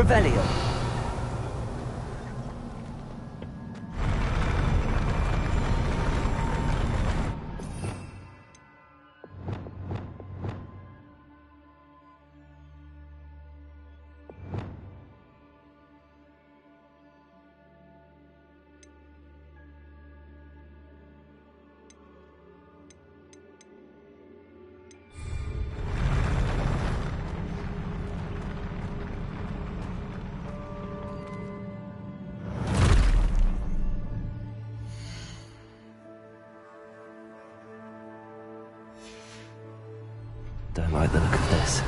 Revelio. Don't like the look of this.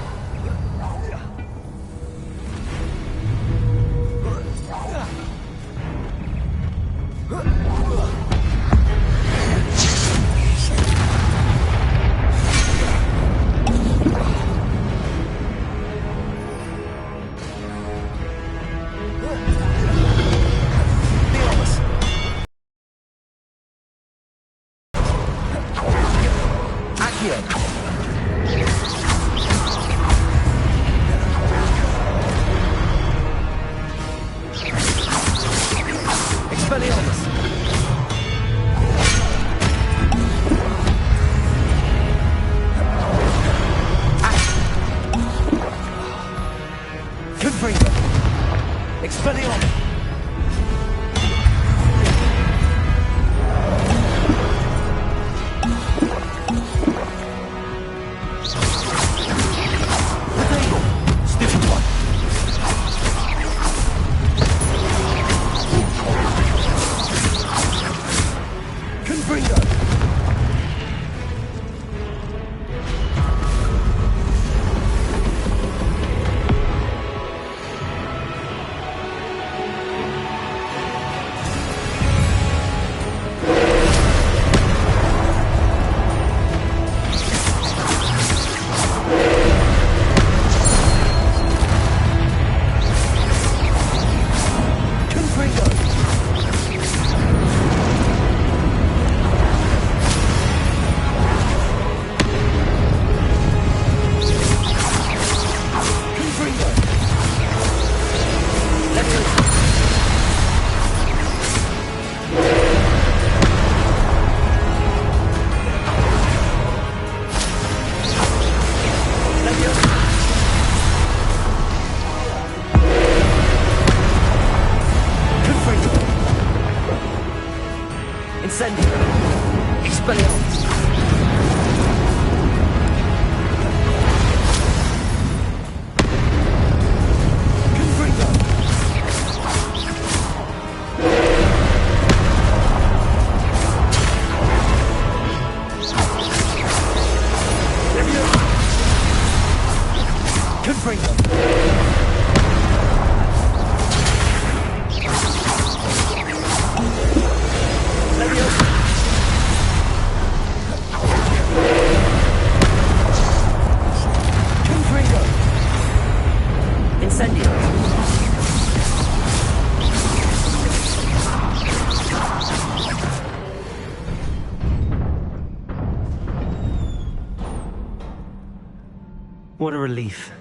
What a relief.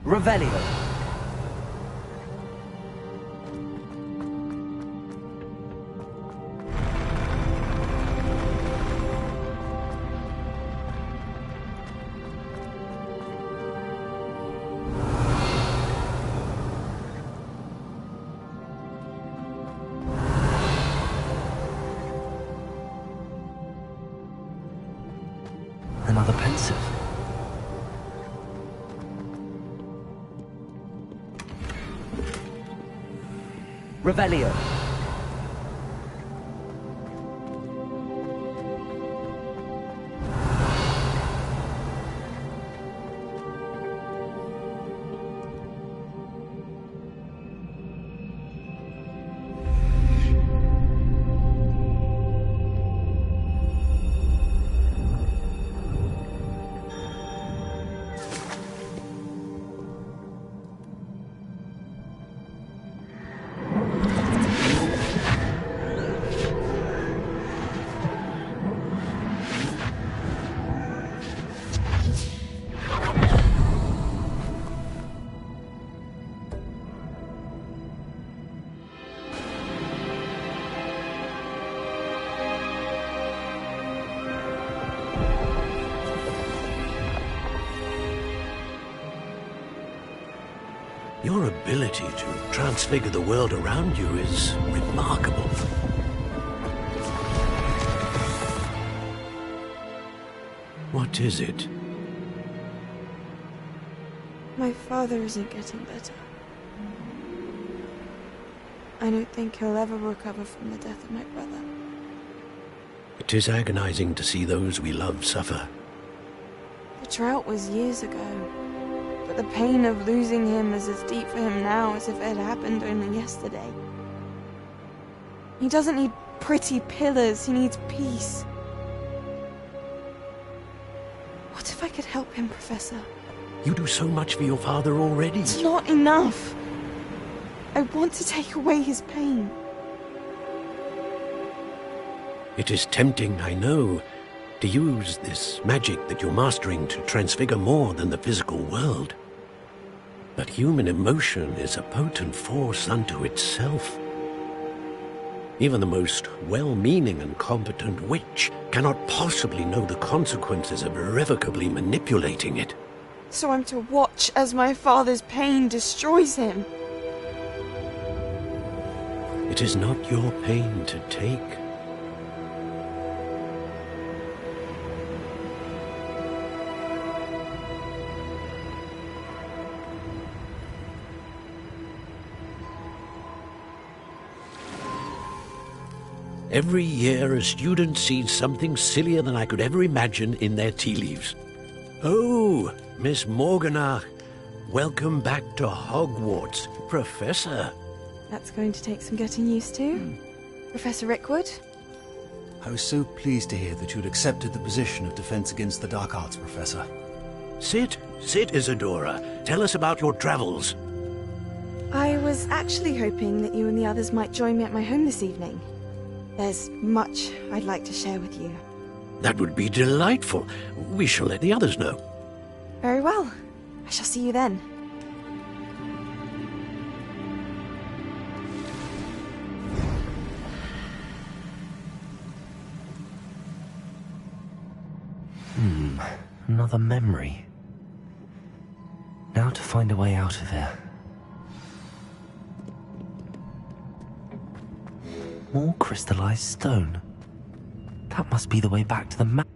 Revelio. Another pensive. Revelio. Your ability to transfigure the world around you is remarkable. What is it? My father isn't getting better. I don't think he'll ever recover from the death of my brother. It is agonizing to see those we love suffer. The drought was years ago, but the pain of losing him is as deep for him now as if it had happened only yesterday. He doesn't need pretty pillars, he needs peace. What if I could help him, Professor? You do so much for your father already. It's not enough. I want to take away his pain. It is tempting, I know, to use this magic that you're mastering to transfigure more than the physical world. But human emotion is a potent force unto itself. Even the most well-meaning and competent witch cannot possibly know the consequences of irrevocably manipulating it. So I'm to watch as my father's pain destroys him. It is not your pain to take. Every year, a student sees something sillier than I could ever imagine in their tea leaves. Oh, Miss Morganach, welcome back to Hogwarts, Professor. That's going to take some getting used to. Professor Rickwood? I was so pleased to hear that you'd accepted the position of Defense Against the Dark Arts, Professor. Sit, Isadora. Tell us about your travels. I was actually hoping that you and the others might join me at my home this evening. There's much I'd like to share with you. That would be delightful. We shall let the others know. Very well. I shall see you then. Another memory. Now to find a way out of here. More crystallized stone. That must be the way back to the map.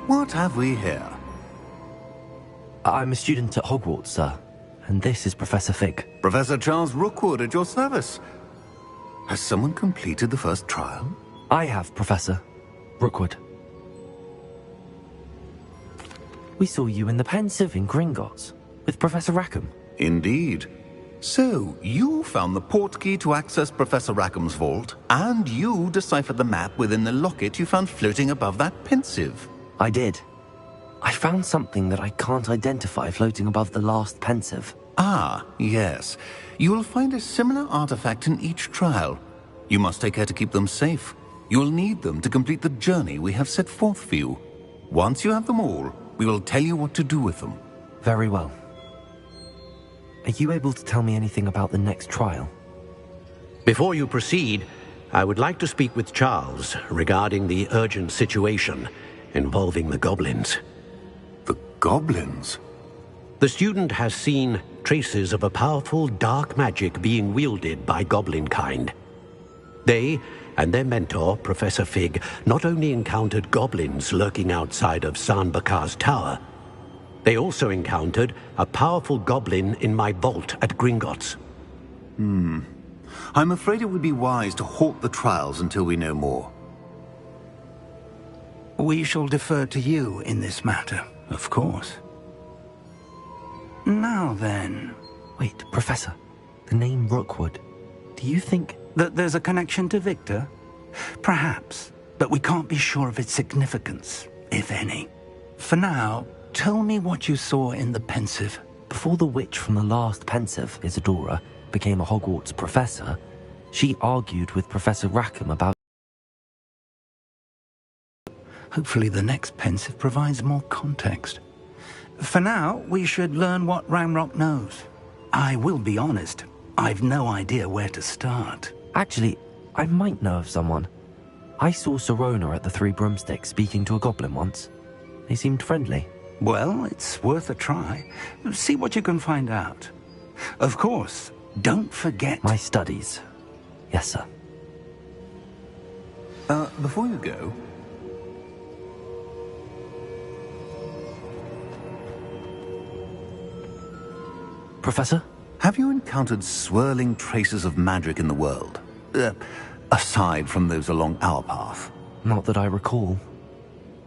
What have we here? I'm a student at Hogwarts, sir. And this is Professor Fig. Professor Charles Rookwood at your service. Has someone completed the first trial? I have, Professor Rookwood. We saw you in the Pensive in Gringotts with Professor Rackham. Indeed. So, you found the portkey to access Professor Rackham's vault, and you deciphered the map within the locket you found floating above that Pensive. I did. I found something that I can't identify floating above the last Pensive. Ah, yes. You will find a similar artifact in each trial. You must take care to keep them safe. You will need them to complete the journey we have set forth for you. Once you have them all, we will tell you what to do with them. Very well. Are you able to tell me anything about the next trial? Before you proceed, I would like to speak with Charles regarding the urgent situation involving the goblins. The goblins? The student has seen traces of a powerful dark magic being wielded by goblin kind. They and their mentor, Professor Fig, not only encountered goblins lurking outside of Sanbakar's tower, they also encountered a powerful goblin in my vault at Gringotts. I'm afraid it would be wise to halt the trials until we know more. We shall defer to you in this matter, of course. Now then... Wait, Professor. The name Rookwood. Do you think... that there's a connection to Victor? Perhaps, but we can't be sure of its significance, if any. For now, tell me what you saw in the pensive. Before the witch from the last pensive, Isadora, became a Hogwarts professor, she argued with Professor Rackham about... Hopefully the next pensive provides more context. For now, we should learn what Ramrock knows. I will be honest, I've no idea where to start. Actually, I might know of someone. I saw Sirona at the Three Broomsticks speaking to a goblin once. They seemed friendly. Well, it's worth a try. See what you can find out. Of course, don't forget... My studies. Yes, sir. Before you go... Professor? Have you encountered swirling traces of magic in the world? Aside from those along our path? Not that I recall.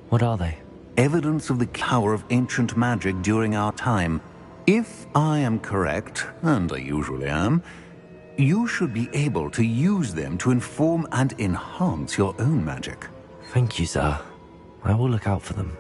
What are they? Evidence of the power of ancient magic during our time. If I am correct, and I usually am, you should be able to use them to inform and enhance your own magic. Thank you, sir. I will look out for them.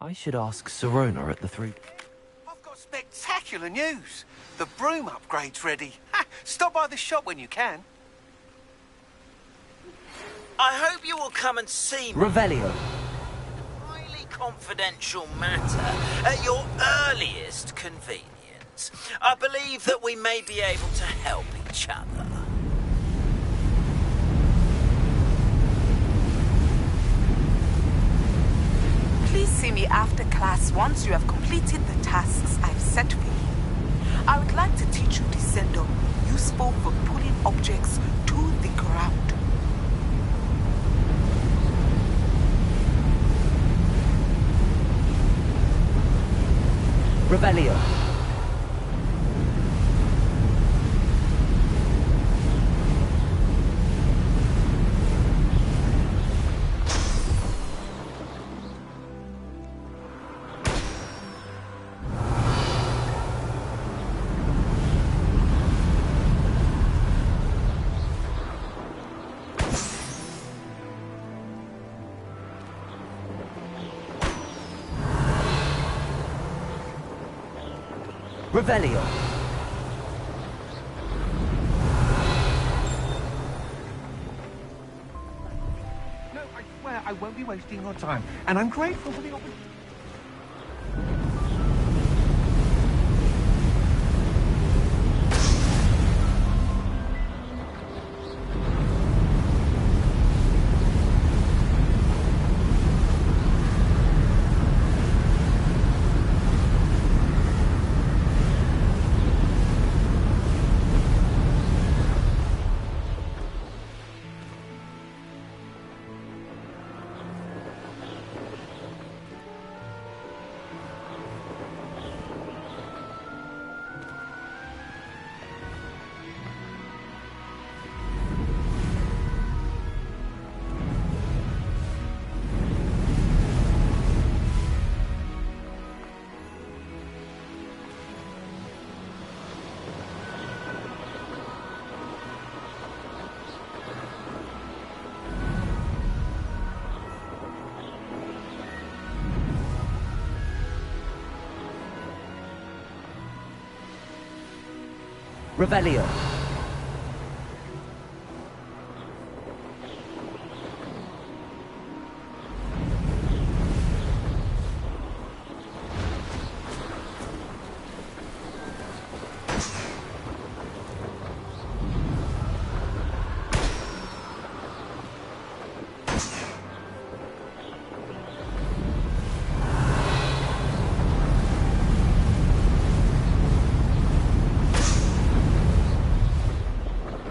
I should ask Sirona at the Three... I've got spectacular news. The broom upgrade's ready. Ha! Stop by the shop when you can. I hope you will come and see me. Revelio. Highly confidential matter at your earliest convenience. I believe that we may be able to help each other. Please see me after class once you have completed the tasks I've set for you. I would like to teach you Descendo, useful for pulling objects to the ground. Revelio. Revelio. No, I swear I won't be wasting your time, and I'm grateful for the opportunity. Revelio.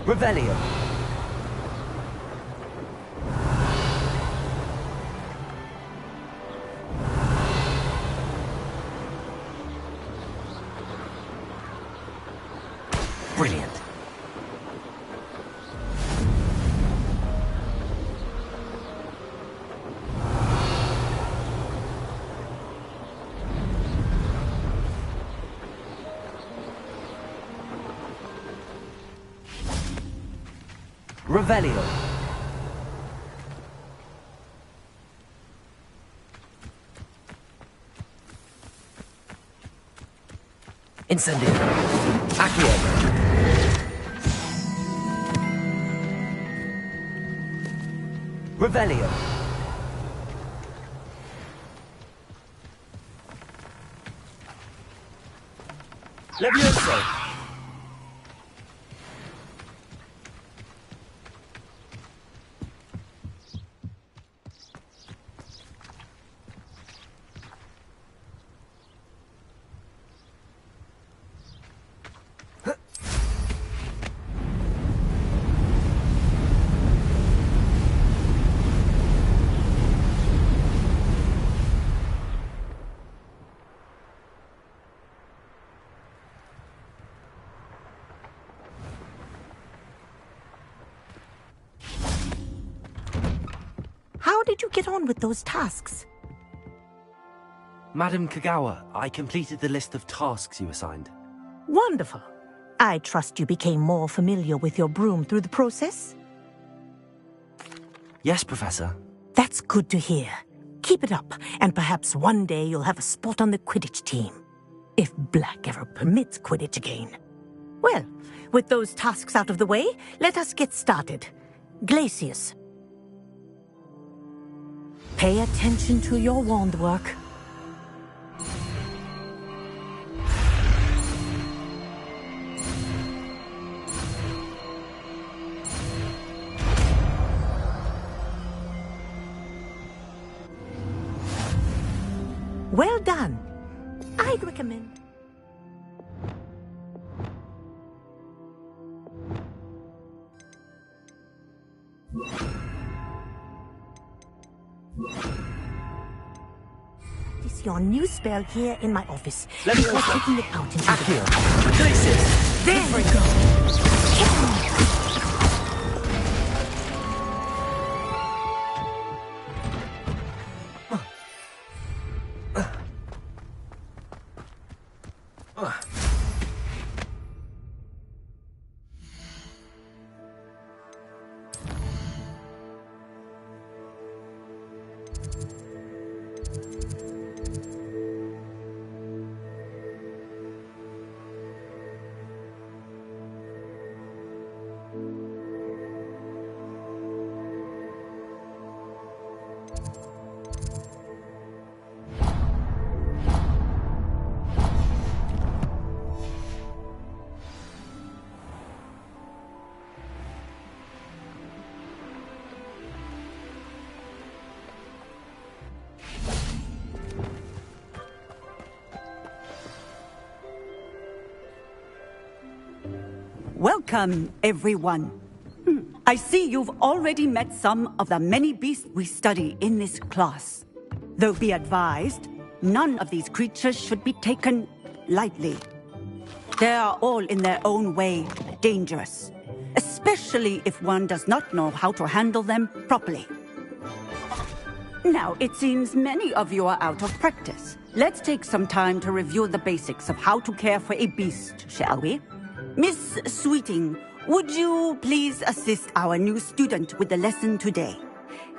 Revelio. Brilliant. Revelio. Incendio. Accio. Revelio. Levioso. How did you get on with those tasks? Madam Kagawa, I completed the list of tasks you assigned. Wonderful. I trust you became more familiar with your broom through the process? Yes, Professor. That's good to hear. Keep it up, and perhaps one day you'll have a spot on the Quidditch team. If Black ever permits Quidditch again. Well, with those tasks out of the way, let us get started. Glacius. Pay attention to your wand work. Well done. I'd recommend... use your new spell here in my office. Let me before also. taking it out into Accio. the... Glacis. There we go. Welcome, everyone. I see you've already met some of the many beasts we study in this class. Though be advised, none of these creatures should be taken lightly. They are all in their own way dangerous, especially if one does not know how to handle them properly. Now, it seems many of you are out of practice. Let's take some time to review the basics of how to care for a beast, shall we? Miss Sweeting, would you please assist our new student with the lesson today?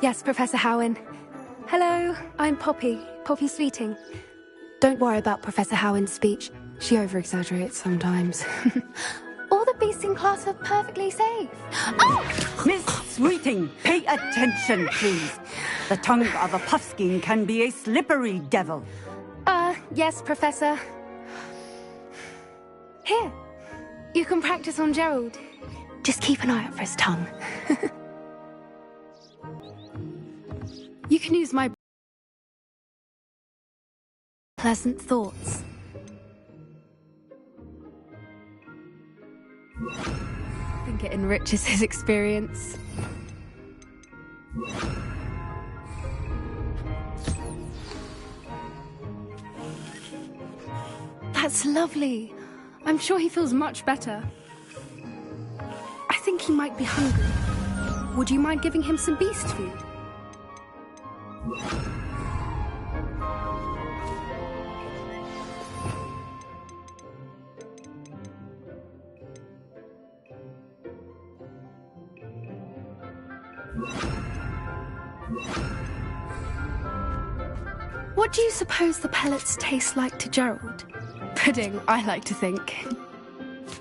Yes, Professor Howen. Hello, I'm Poppy Sweeting. Don't worry about Professor Howen's speech. She over-exaggerates sometimes. All the beasts in class are perfectly safe. Oh! Miss Sweeting, pay attention, please. The tongue of a puffskein can be a slippery devil. Yes, Professor. Here. You can practice on Gerald. Just keep an eye out for his tongue. You can use my pleasant thoughts. I think it enriches his experience. That's lovely. I'm sure he feels much better. I think he might be hungry. Would you mind giving him some beast food? What do you suppose the pellets taste like to Gerald? Pudding, I like to think.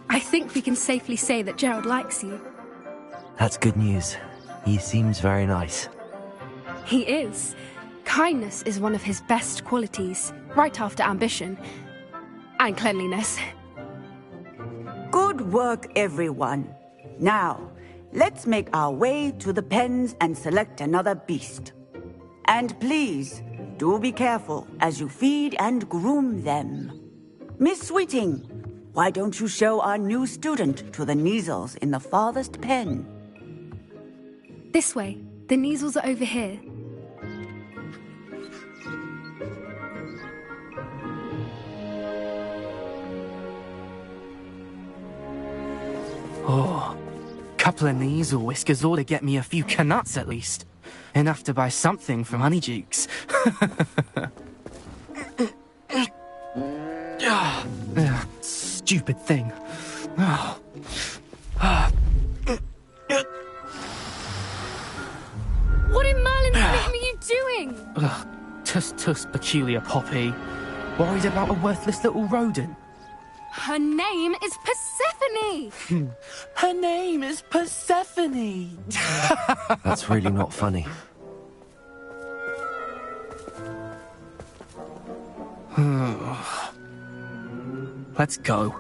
I think we can safely say that Gerald likes you. That's good news. He seems very nice. He is. Kindness is one of his best qualities, right after ambition. And cleanliness. Good work, everyone. Now, let's make our way to the pens and select another beast. And please, do be careful as you feed and groom them. Miss Sweeting, why don't you show our new student to the Neasels in the farthest pen? This way. The Neasels are over here. Oh, couple of Neasel whiskers ought to get me a few canuts at least. Enough to buy something from Honeydukes. Stupid thing. What in Merlin's name are you doing? Tuss, peculiar Poppy. Worried about a worthless little rodent. Her name is Persephone! Her name is Persephone! That's really not funny. Let's go.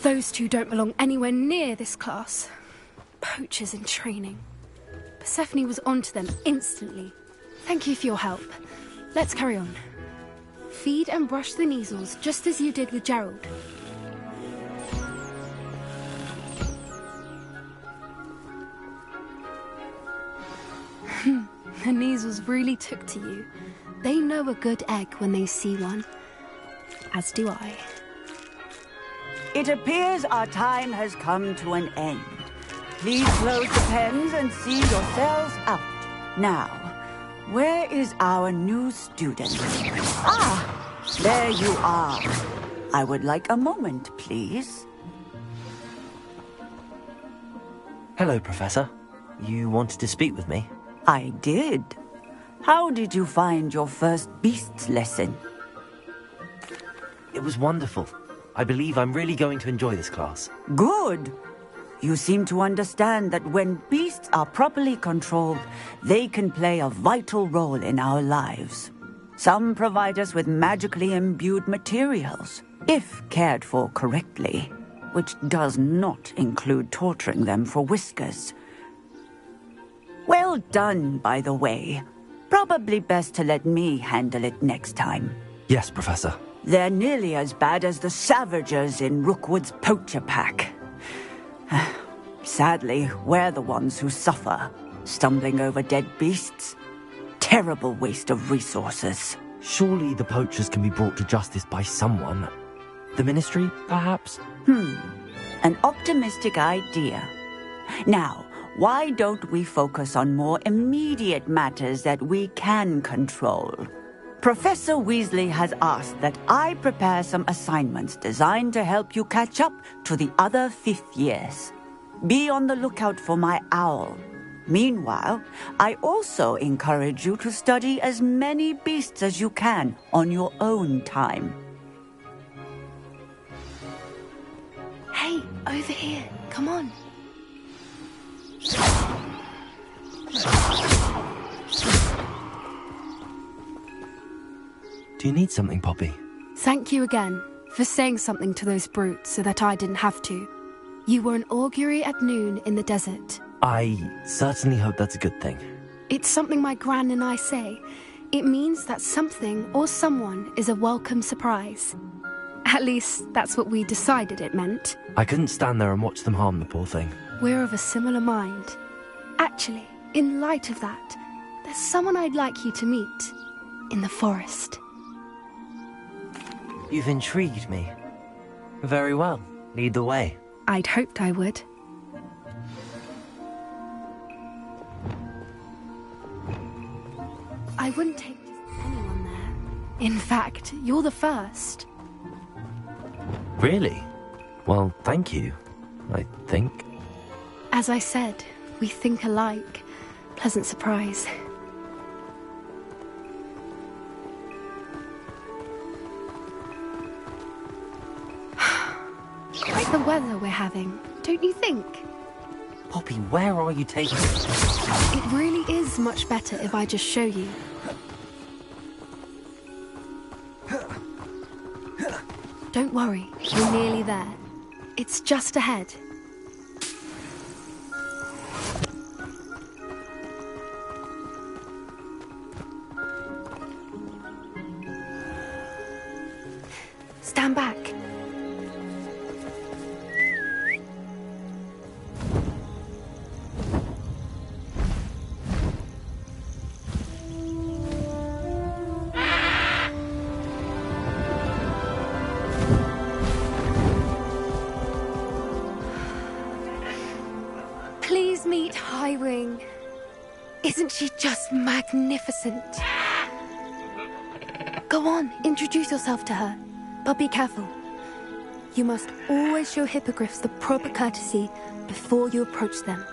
Those two don't belong anywhere near this class. Poachers in training. Persephone was onto them instantly. Thank you for your help. Let's carry on. Feed and brush the Neasels just as you did with Gerald. The Neasels really took to you. They know a good egg when they see one. As do I. It appears our time has come to an end. Please close the pens and see yourselves out. Now, where is our new student? Ah, there you are. I would like a moment, please. Hello, Professor. You wanted to speak with me? I did. How did you find your first beasts lesson? It was wonderful. I believe I'm really going to enjoy this class. Good. You seem to understand that when beasts are properly controlled, they can play a vital role in our lives. Some provide us with magically imbued materials, if cared for correctly, which does not include torturing them for whiskers. Well done, by the way. Probably best to let me handle it next time. Yes, Professor. They're nearly as bad as the Savagers in Rookwood's poacher pack. Sadly, we're the ones who suffer, stumbling over dead beasts. Terrible waste of resources. Surely the poachers can be brought to justice by someone. The Ministry, perhaps? An optimistic idea. Now, why don't we focus on more immediate matters that we can control? Professor Weasley has asked that I prepare some assignments designed to help you catch up to the other 5th years. Be on the lookout for my owl. Meanwhile, I also encourage you to study as many beasts as you can on your own time. Hey, over here. Come on. Do you need something, Poppy? Thank you again for saying something to those brutes so that I didn't have to. You were an augury at noon in the desert. I certainly hope that's a good thing. It's something my gran and I say. It means that something or someone is a welcome surprise. At least, that's what we decided it meant. I couldn't stand there and watch them harm the poor thing. We're of a similar mind. Actually, in light of that, there's someone I'd like you to meet. In the forest. You've intrigued me. Very well. Lead the way. I'd hoped I would. I wouldn't take just anyone there. In fact, you're the first. Really? Well, thank you, I think. As I said, we think alike. Pleasant surprise. Quite the weather we're having, don't you think? Poppy, where are you taking me? It really is much better if I just show you. Don't worry, we're nearly there. It's just ahead. Stand back. Please meet Highwing. Isn't she just magnificent? Go on, introduce yourself to her. But be careful. You must always show hippogriffs the proper courtesy before you approach them.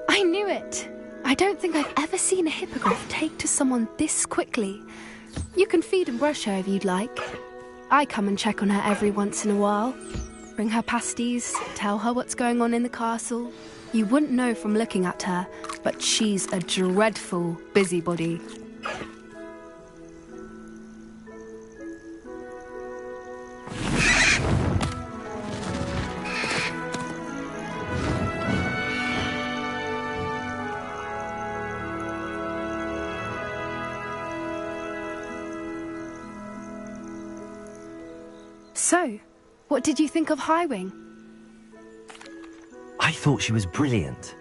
I knew it! I don't think I've ever seen a hippogriff take to someone this quickly. You can feed and brush her if you'd like. I come and check on her every once in a while. Bring her pasties, tell her what's going on in the castle. You wouldn't know from looking at her, but she's a dreadful busybody. So, what did you think of Highwing? I thought she was brilliant.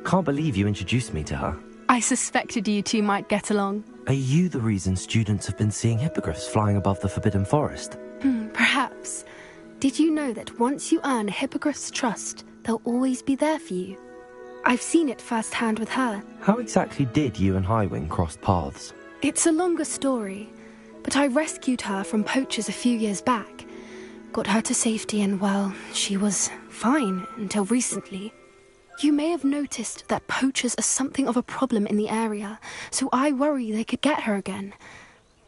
Can't believe you introduced me to her. I suspected you two might get along. Are you the reason students have been seeing hippogriffs flying above the Forbidden Forest? Perhaps. Did you know that once you earn a hippogriff's trust, they'll always be there for you? I've seen it firsthand with her. How exactly did you and Highwing cross paths? It's a longer story, but I rescued her from poachers a few years back. Got her to safety and, well, she was fine until recently. You may have noticed that poachers are something of a problem in the area, so I worry they could get her again.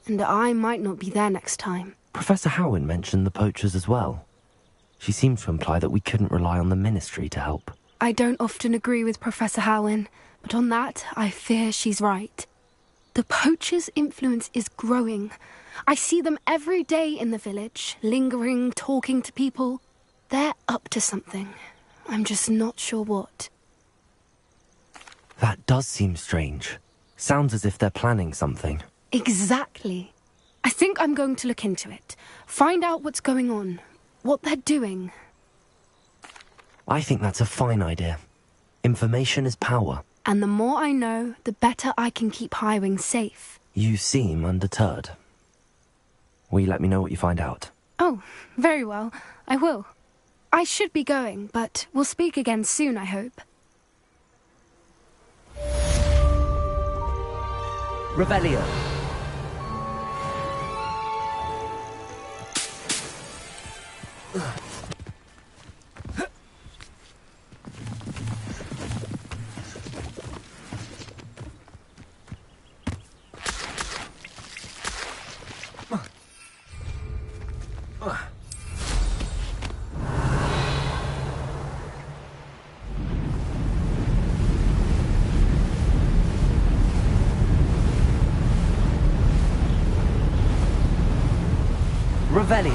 And I might not be there next time. Professor Howin mentioned the poachers as well. She seemed to imply that we couldn't rely on the Ministry to help. I don't often agree with Professor Howin, but on that, I fear she's right. The poachers' influence is growing. I see them every day in the village, lingering, talking to people. They're up to something. I'm just not sure what. That does seem strange. Sounds as if they're planning something. Exactly. I think I'm going to look into it. Find out what's going on. What they're doing. I think that's a fine idea. Information is power. And the more I know, the better I can keep Highwing safe. You seem undeterred. Will you let me know what you find out? Oh, very well. I will. I should be going, but we'll speak again soon, I hope. Revelio. Revelio.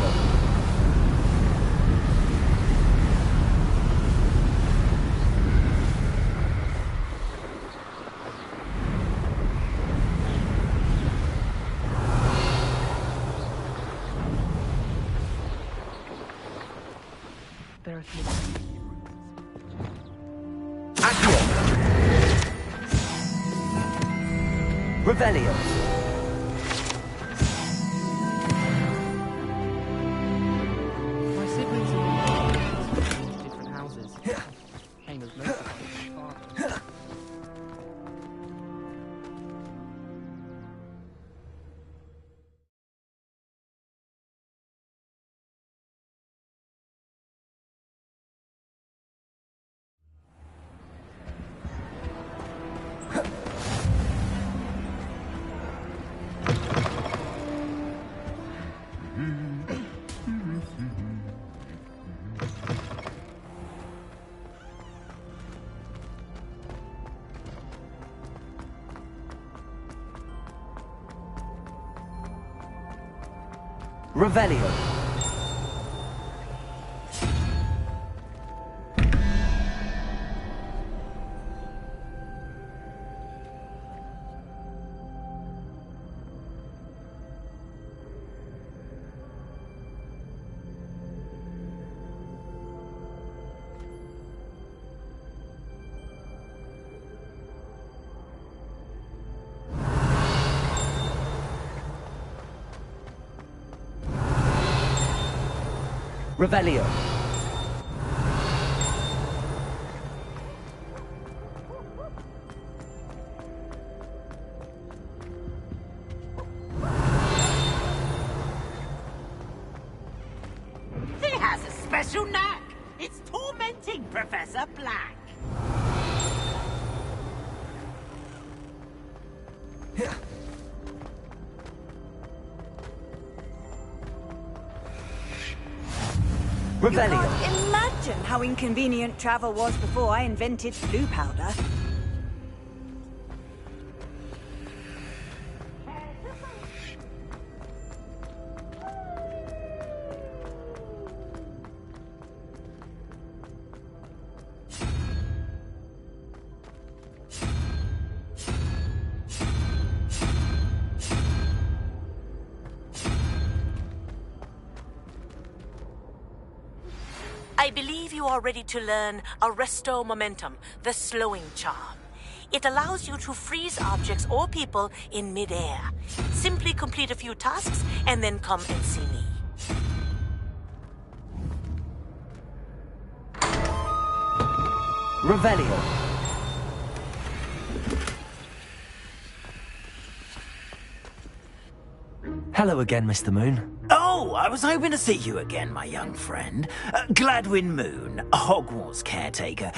Accio. Revelio. Revelio. Revelio. He has a special knack. It's tormenting Professor Black. Revelio. You can't imagine how inconvenient travel was before I invented blue powder. I believe you are ready to learn Arresto Momentum, the slowing charm. It allows you to freeze objects or people in midair. Simply complete a few tasks and then come and see me. Revelio. Hello again, Mr. Moon. Oh, I was hoping to see you again, my young friend. Gladwin Moon, Hogwarts caretaker,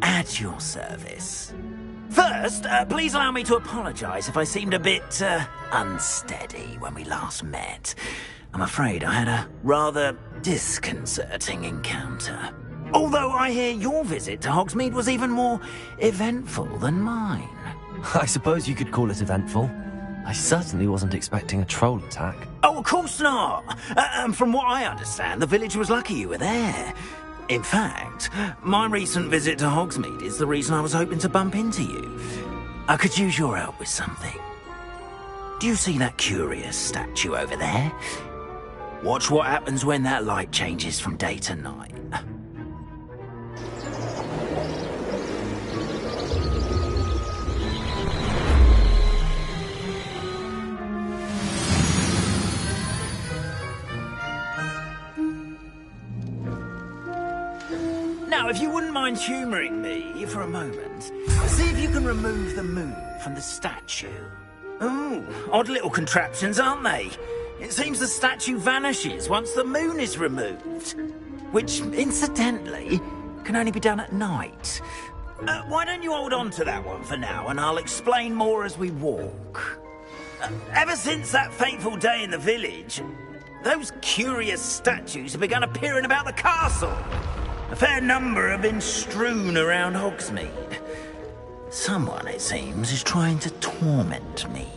at your service. First, please allow me to apologize if I seemed a bit, unsteady when we last met. I'm afraid I had a rather disconcerting encounter. Although I hear your visit to Hogsmeade was even more eventful than mine. I suppose you could call it eventful. I certainly wasn't expecting a troll attack. Oh, of course not. From what I understand, the village was lucky you were there. In fact, my recent visit to Hogsmeade is the reason I was hoping to bump into you. I could use your help with something. Do you see that curious statue over there? Watch what happens when that light changes from day to night. Now, if you wouldn't mind humouring me for a moment, see if you can remove the moon from the statue. Oh, odd little contraptions, aren't they? It seems the statue vanishes once the moon is removed. Which, incidentally, can only be done at night. Why don't you hold on to that one for now, and I'll explain more as we walk. Ever since that fateful day in the village, those curious statues have begun appearing about the castle. A fair number have been strewn around Hogsmeade. Someone, it seems, is trying to torment me.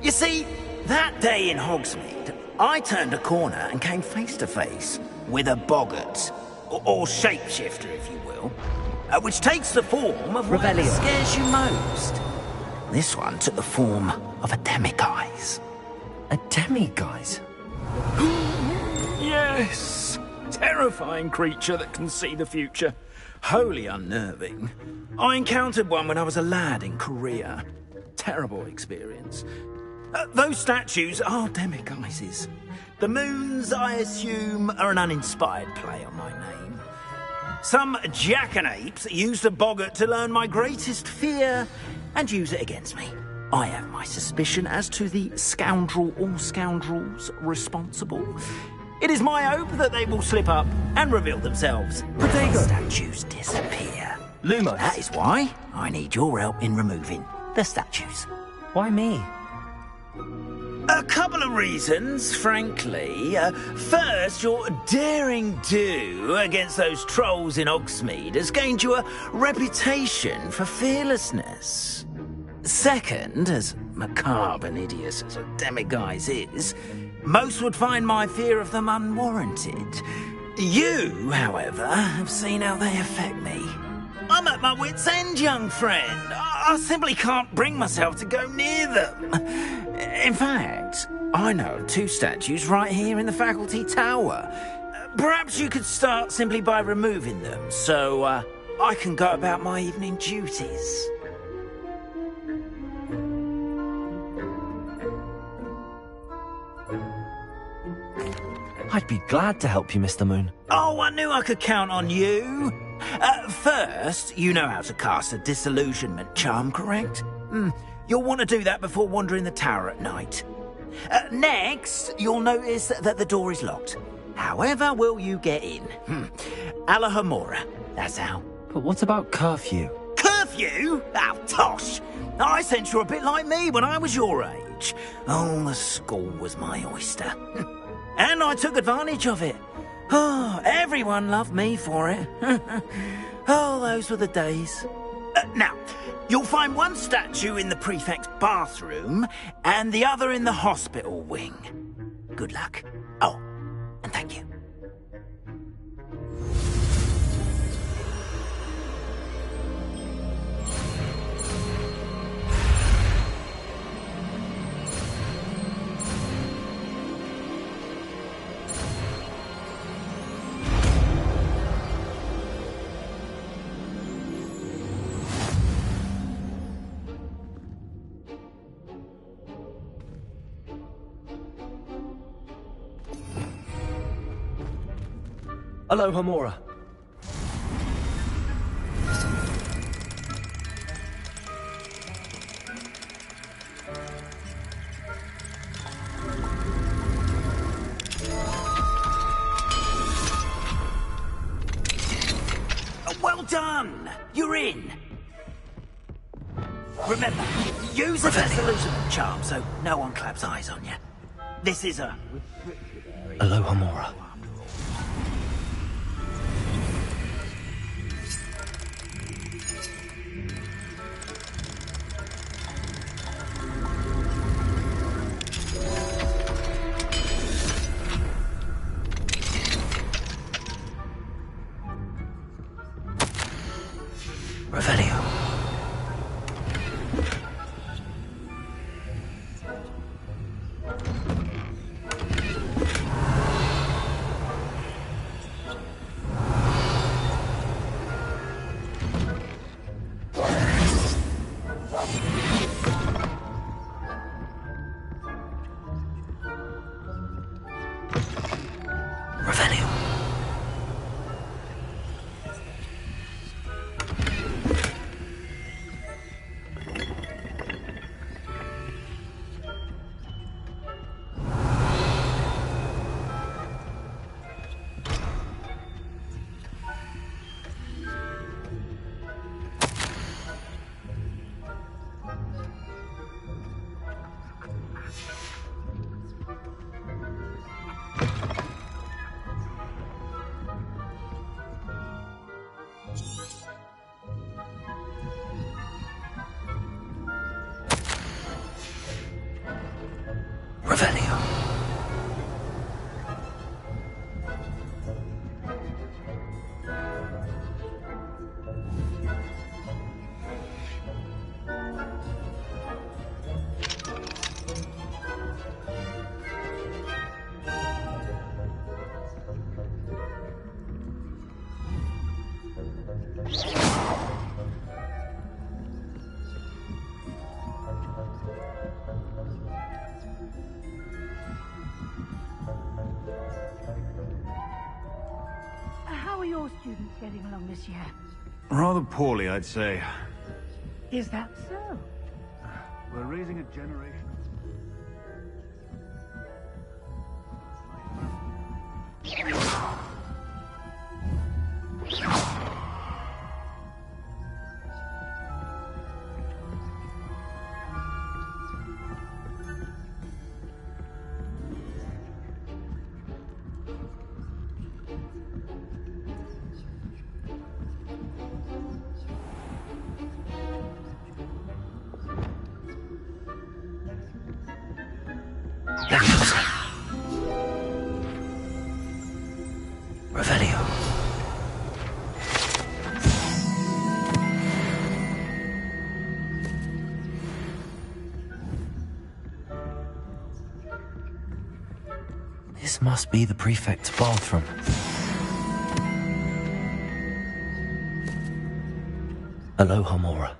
You see, that day in Hogsmeade, I turned a corner and came face to face with a boggart, or shapeshifter, if you will, which takes the form of whatever scares you most. This one took the form of a demiguise. A demiguise? Yes! Terrifying creature that can see the future. Wholly unnerving. I encountered one when I was a lad in Korea. Terrible experience. Those statues are demiguises. The moons, I assume, are an uninspired play on my name. Some jackanapes used a boggart to learn my greatest fear and use it against me. I have my suspicion as to the scoundrel or scoundrels responsible. It is my hope that they will slip up and reveal themselves. Protego. Statues disappear. Lumos. That is why I need your help in removing the statues. Why me? A couple of reasons, frankly. First, your daring do against those trolls in Hogsmeade has gained you a reputation for fearlessness. Second, as macabre and hideous as a demiguise is, most would find my fear of them unwarranted. You, however, have seen how they affect me. I'm at my wit's end, young friend. I simply can't bring myself to go near them. In fact, I know of two statues right here in the faculty tower. Perhaps you could start simply by removing them, so I can go about my evening duties. I'd be glad to help you, Mr. Moon. Oh, I knew I could count on you. First, you know how to cast a disillusionment charm, correct? You'll want to do that before wandering the tower at night. Next, you'll notice that the door is locked. However will you get in? Alahomora, that's how. But what about curfew? Curfew? Oh, tosh. I sense you're a bit like me when I was your age. Oh, the school was my oyster. And I took advantage of it. Oh, everyone loved me for it. Oh, those were the days. Now, you'll find one statue in the prefect's bathroom and the other in the hospital wing. Good luck. Oh, and thank you. Aloha Mora. Well done! You're in! Remember, use a disillusionment charm so no one claps eyes on you. This is a... Aloha Mora. Revelio. Revelio. How are your students getting along this year? Rather poorly, I'd say. Is that so? We're raising a generation. Revelio. This must be the prefect's bathroom. Aloha Mora.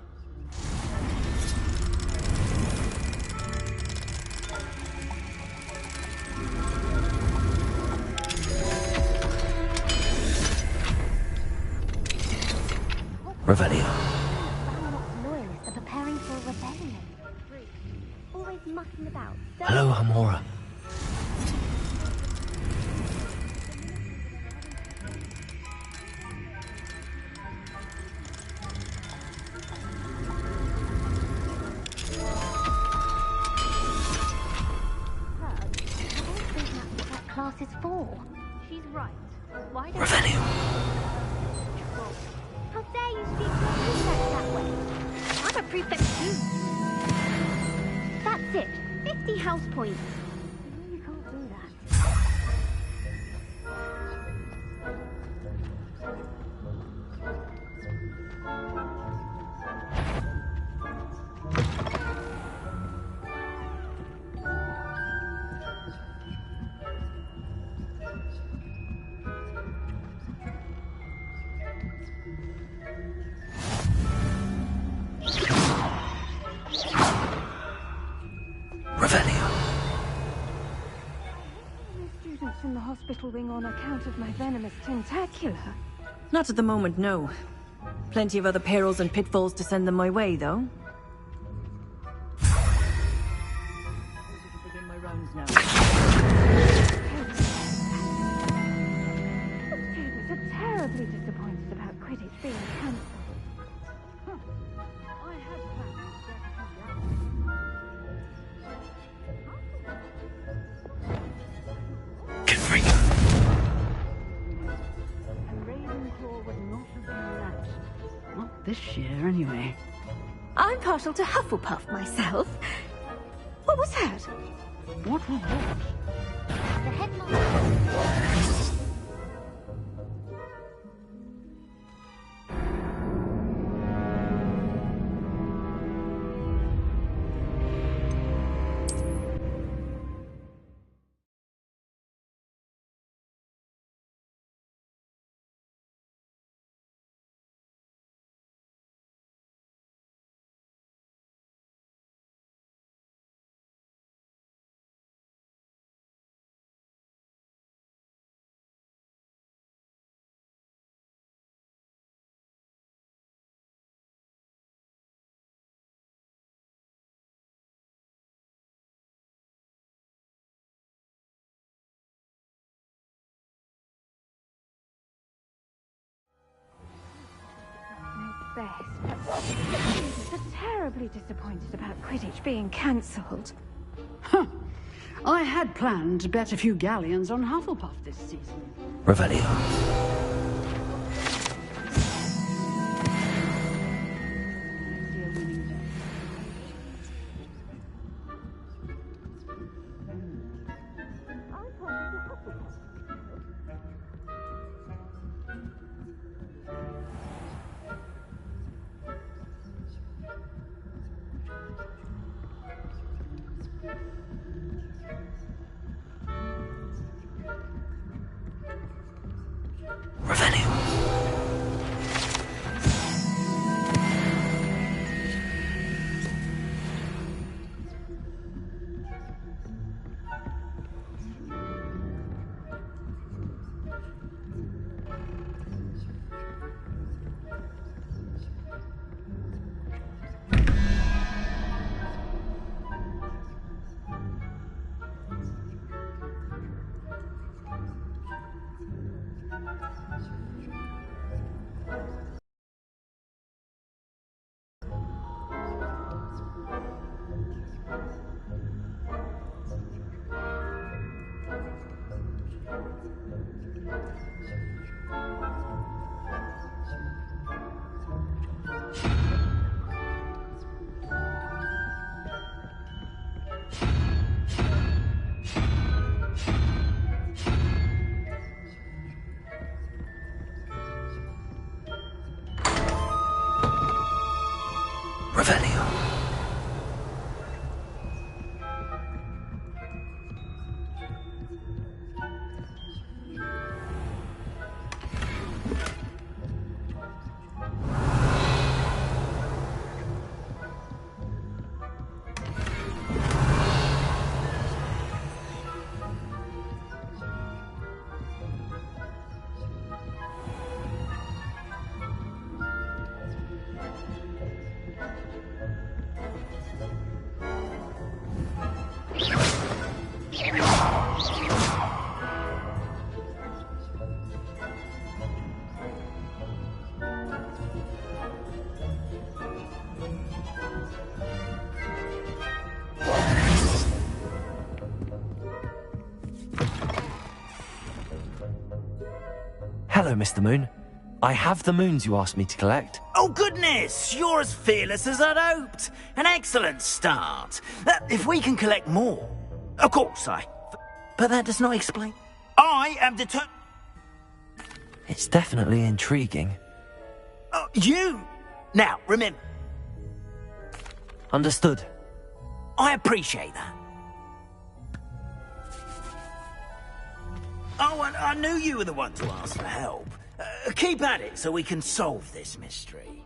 Revelio. Loyalists are preparing for a rebellion. Always mucking about. Aloha Mora. That class is for. She's right. Why don't Revelio. How dare you speak to a prefect that way? I'm a prefect too. That's it. 50 house points. You know you can't do that. Revelio. hospital wing on account of my venomous tentacula. Not at the moment, no. Plenty of other perils and pitfalls to send them my way, though. Begin my rounds now. Students are terribly disappointed about Quidditch being cancelled. I had plans to get And Ravenclaw would not have done that. Not this year, anyway. I'm partial to Hufflepuff myself. What was that? What was that? The headmaster. Best, but students are terribly disappointed about Quidditch being cancelled. I had planned to bet a few galleons on Hufflepuff this season. Revelio. Revelio. Hello, Mr. Moon. I have the moons you asked me to collect. Oh, goodness! You're as fearless as I'd hoped. An excellent start. If we can collect more... Of course, But that does not explain... I am determined... It's definitely intriguing. You! Now, remember... Understood. I appreciate that. Oh, and I knew you were the one to ask for help. Keep at it so we can solve this mystery.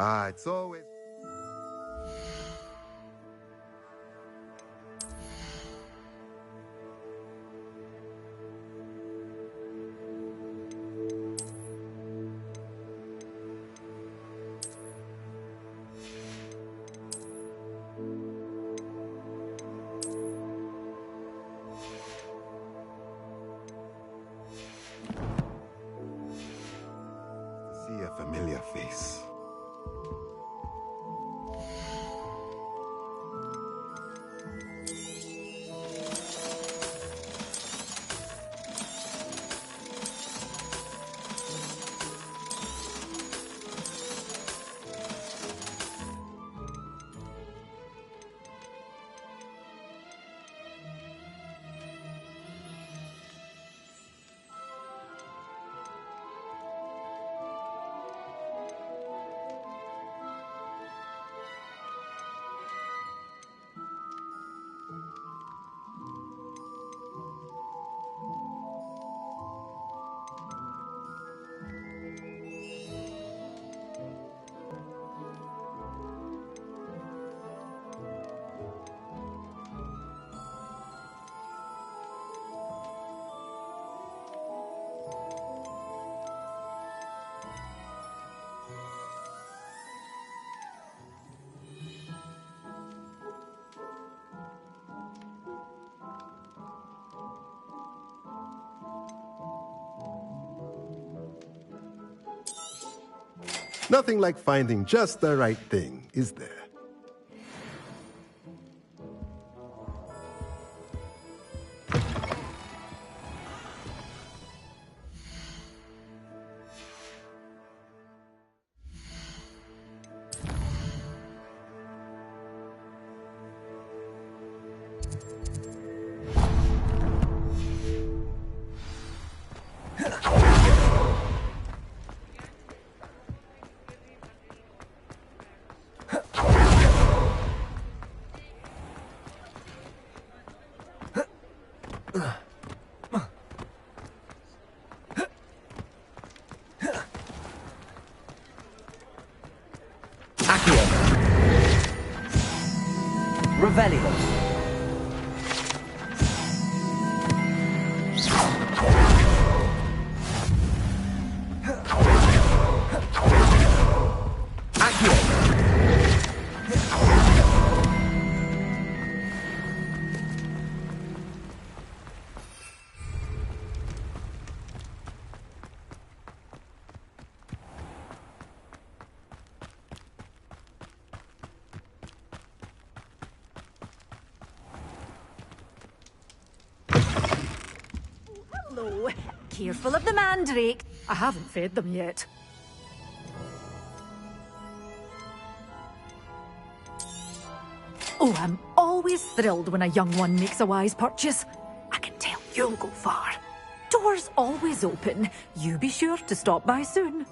It's always... See a familiar face. Nothing like finding just the right thing, is there? Revelio. Hello. Careful of the mandrake. I haven't fed them yet. Oh, I'm always thrilled when a young one makes a wise purchase. I can tell you'll go far. Doors always open. You be sure to stop by soon.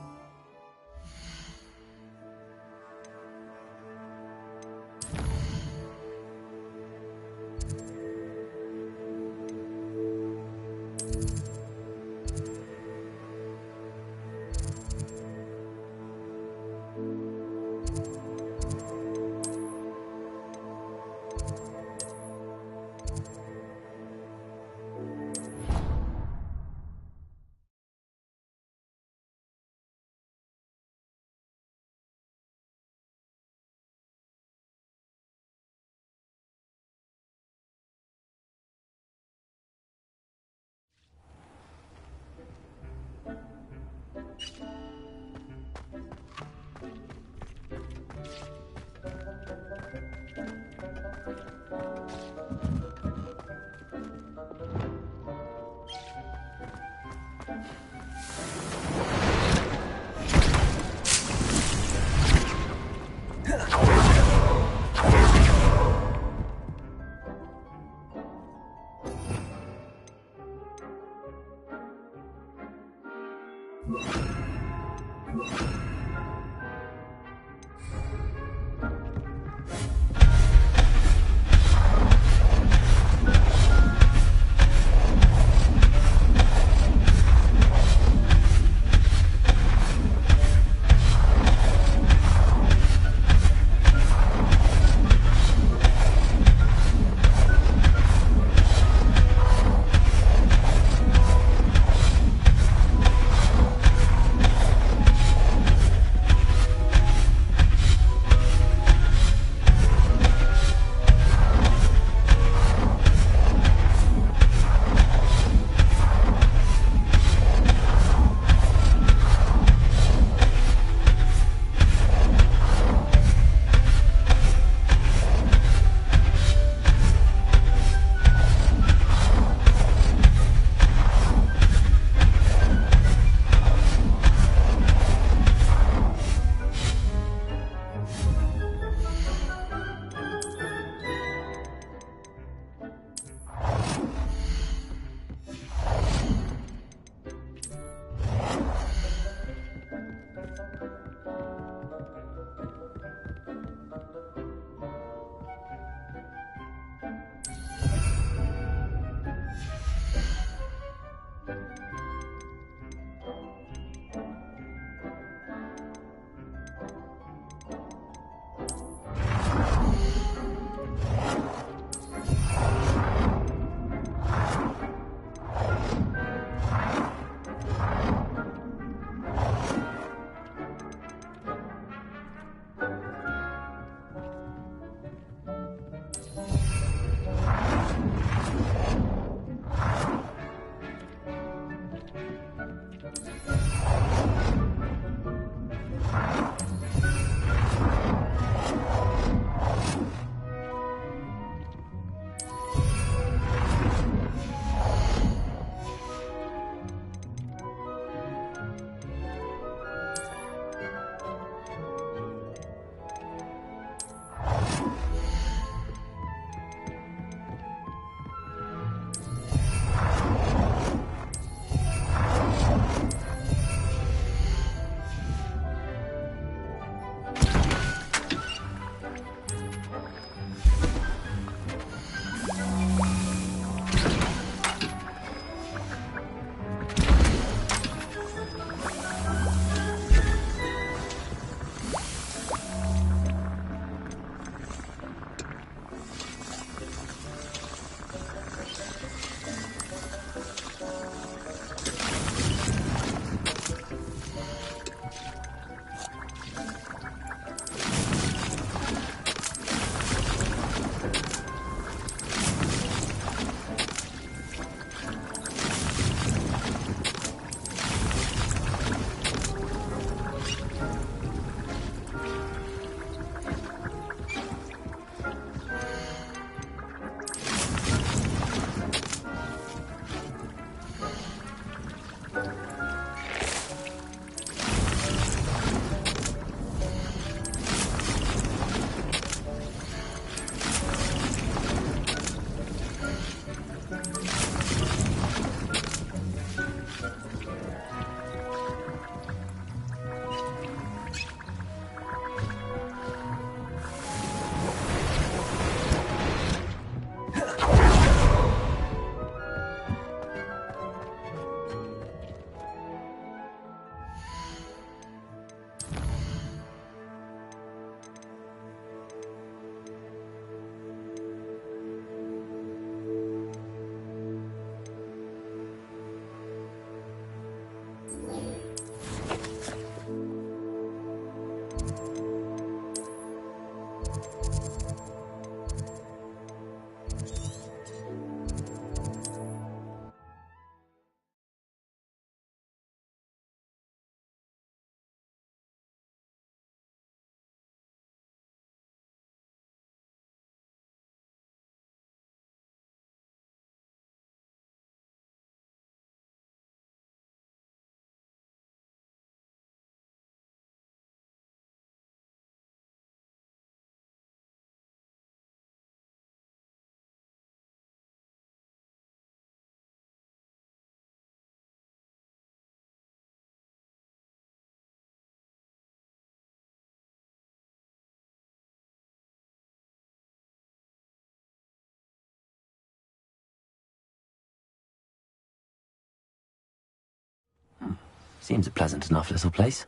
Seems a pleasant enough little place.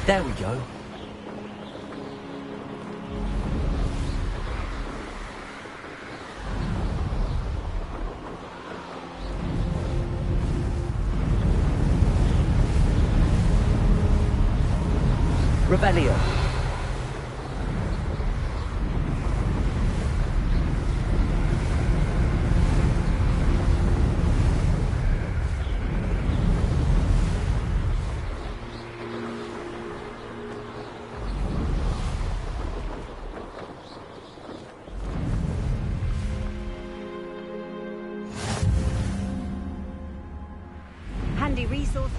There we go. Rebellion. Handy resources.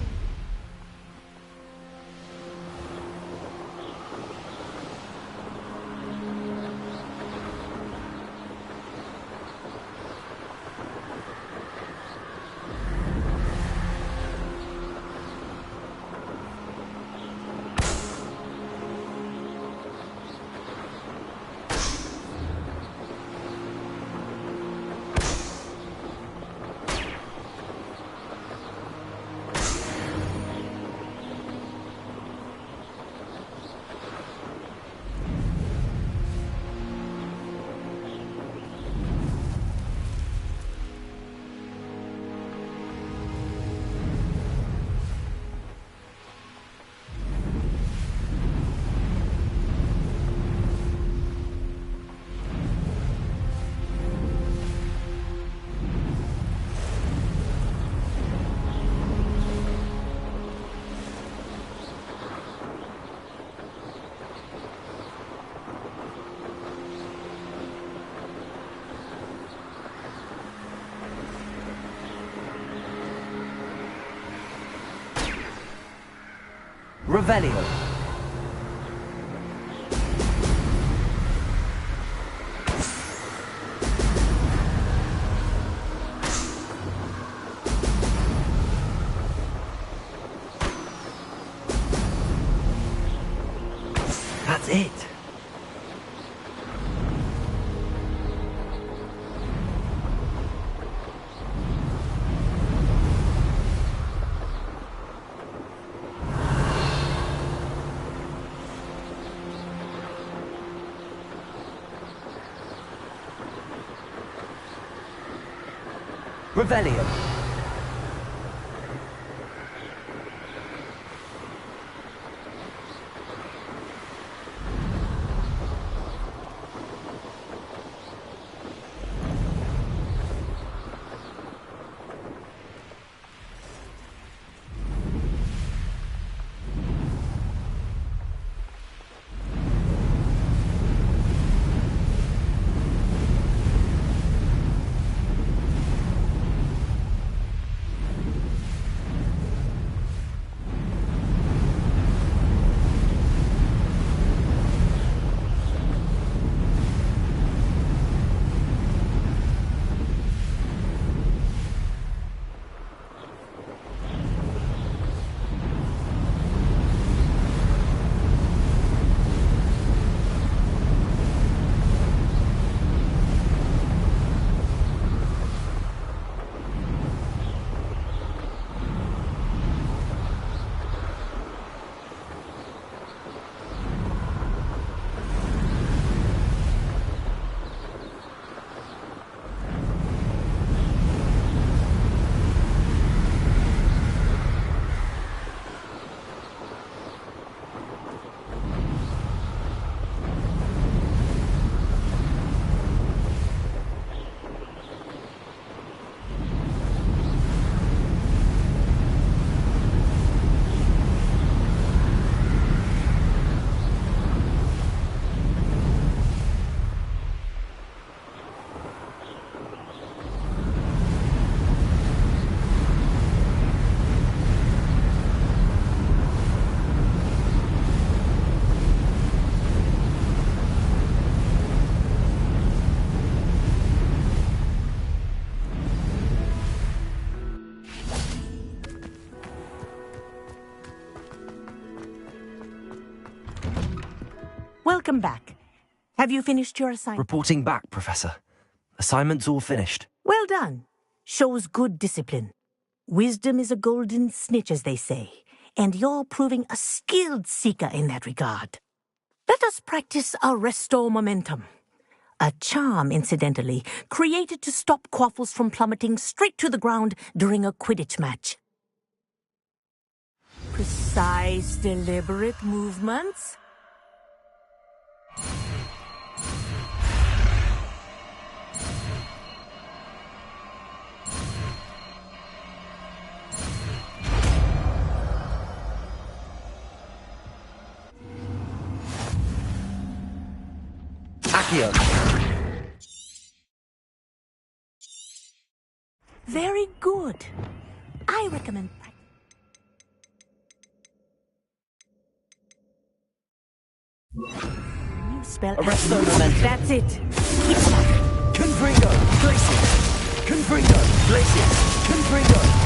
Revelio. That's it. Revelio. Welcome back. Have you finished your assignment? Reporting back, Professor. Assignment's all finished. Well done. Shows good discipline. Wisdom is a golden snitch, as they say, and you're proving a skilled seeker in that regard. Let us practice Arresto Momentum. A charm, incidentally, created to stop quaffles from plummeting straight to the ground during a Quidditch match. Precise, deliberate movements. Accio. Very good. I recommend... New spell... Arresto Momentum. That's it. Keep it up. Confringo. Glacius. Confringo. Glacius. Confringo.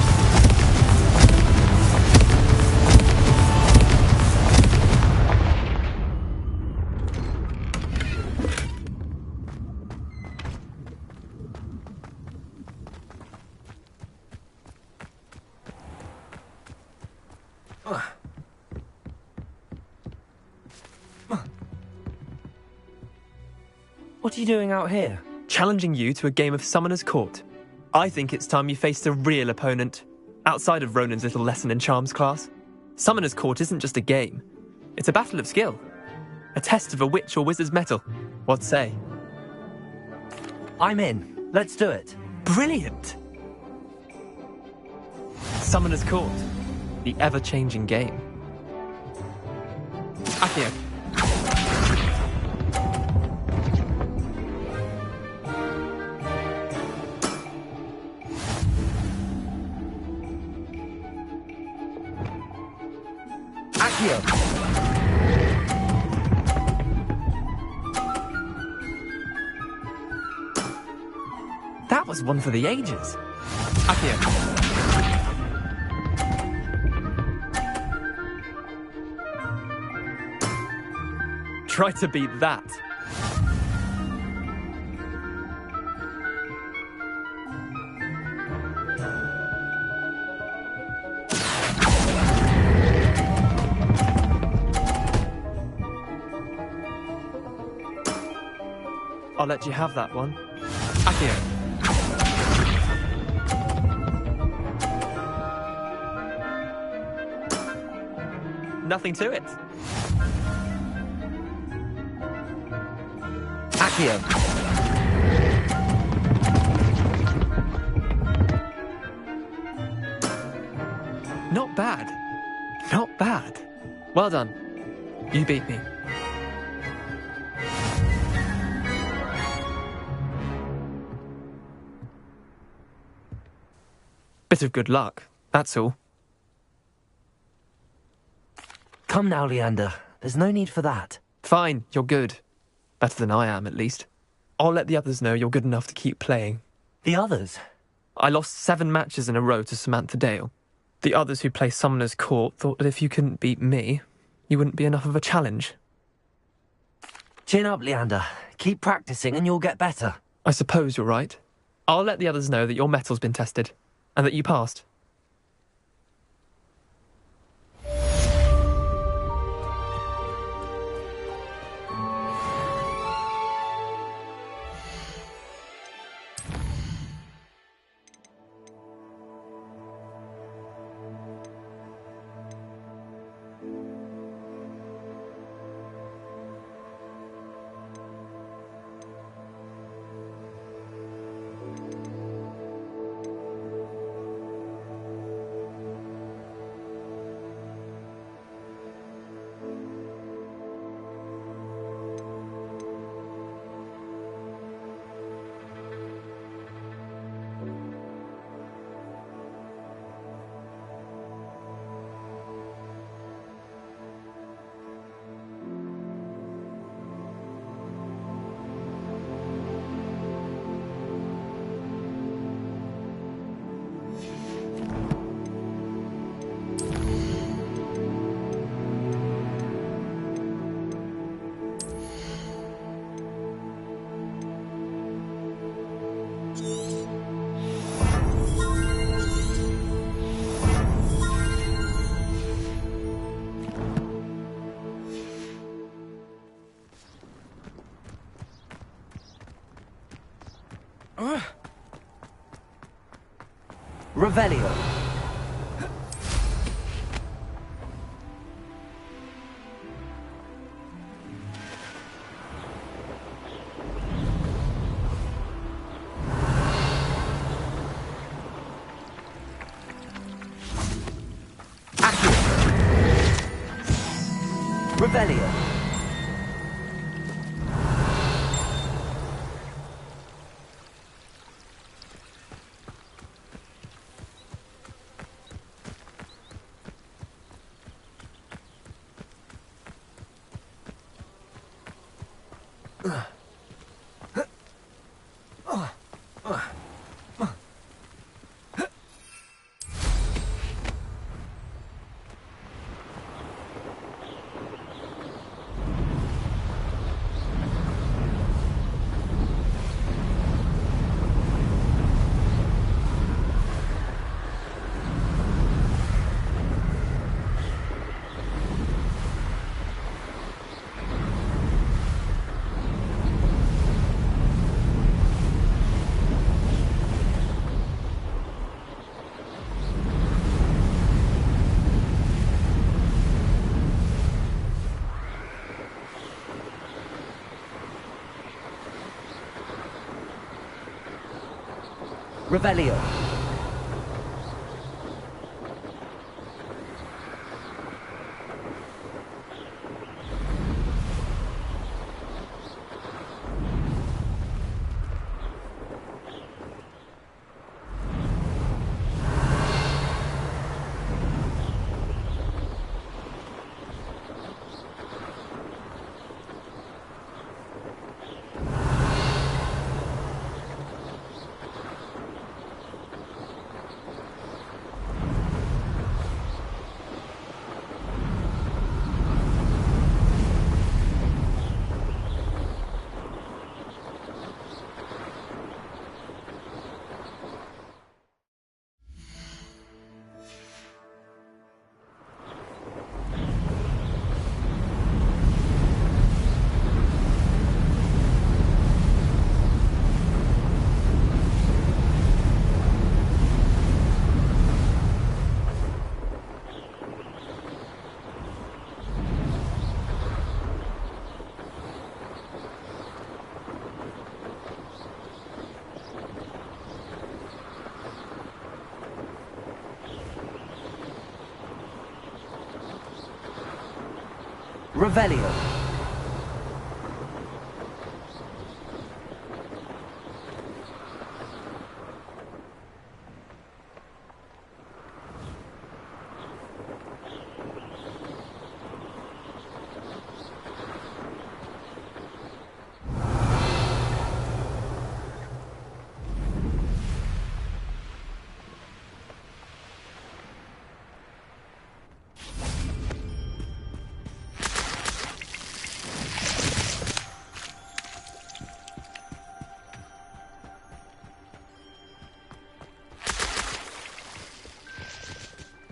What are you doing out here? Challenging you to a game of Summoner's Court. I think it's time you faced a real opponent, outside of Ronan's little lesson in charms class. Summoner's Court isn't just a game. It's a battle of skill. A test of a witch or wizard's mettle. What say? I'm in. Let's do it. Brilliant! Summoner's Court. The ever-changing game. Accio. Accio! That was one for the ages. Accio. Try to beat that. I'll let you have that one. Accio. Nothing to it. Accio. Not bad. Not bad. Well done. You beat me. Bit of good luck, that's all. Come now, Leander. There's no need for that. Fine, you're good. Better than I am, at least. I'll let the others know you're good enough to keep playing. The others? I lost 7 matches in a row to Samantha Dale. The others who play Summoner's Court thought that if you couldn't beat me, you wouldn't be enough of a challenge. Chin up, Leander. Keep practicing and you'll get better. I suppose you're right. I'll let the others know that your metal's been tested, and that you passed. Revelio. Revelio. Revelio. Revelio.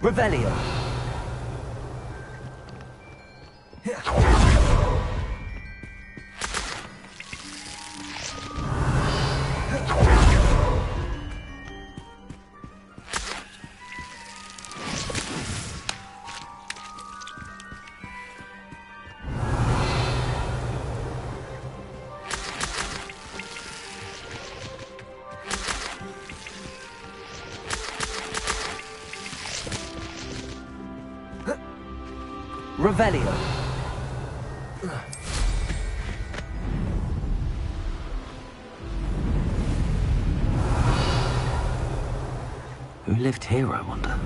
Revelio. Revelio. Who lived here, I wonder?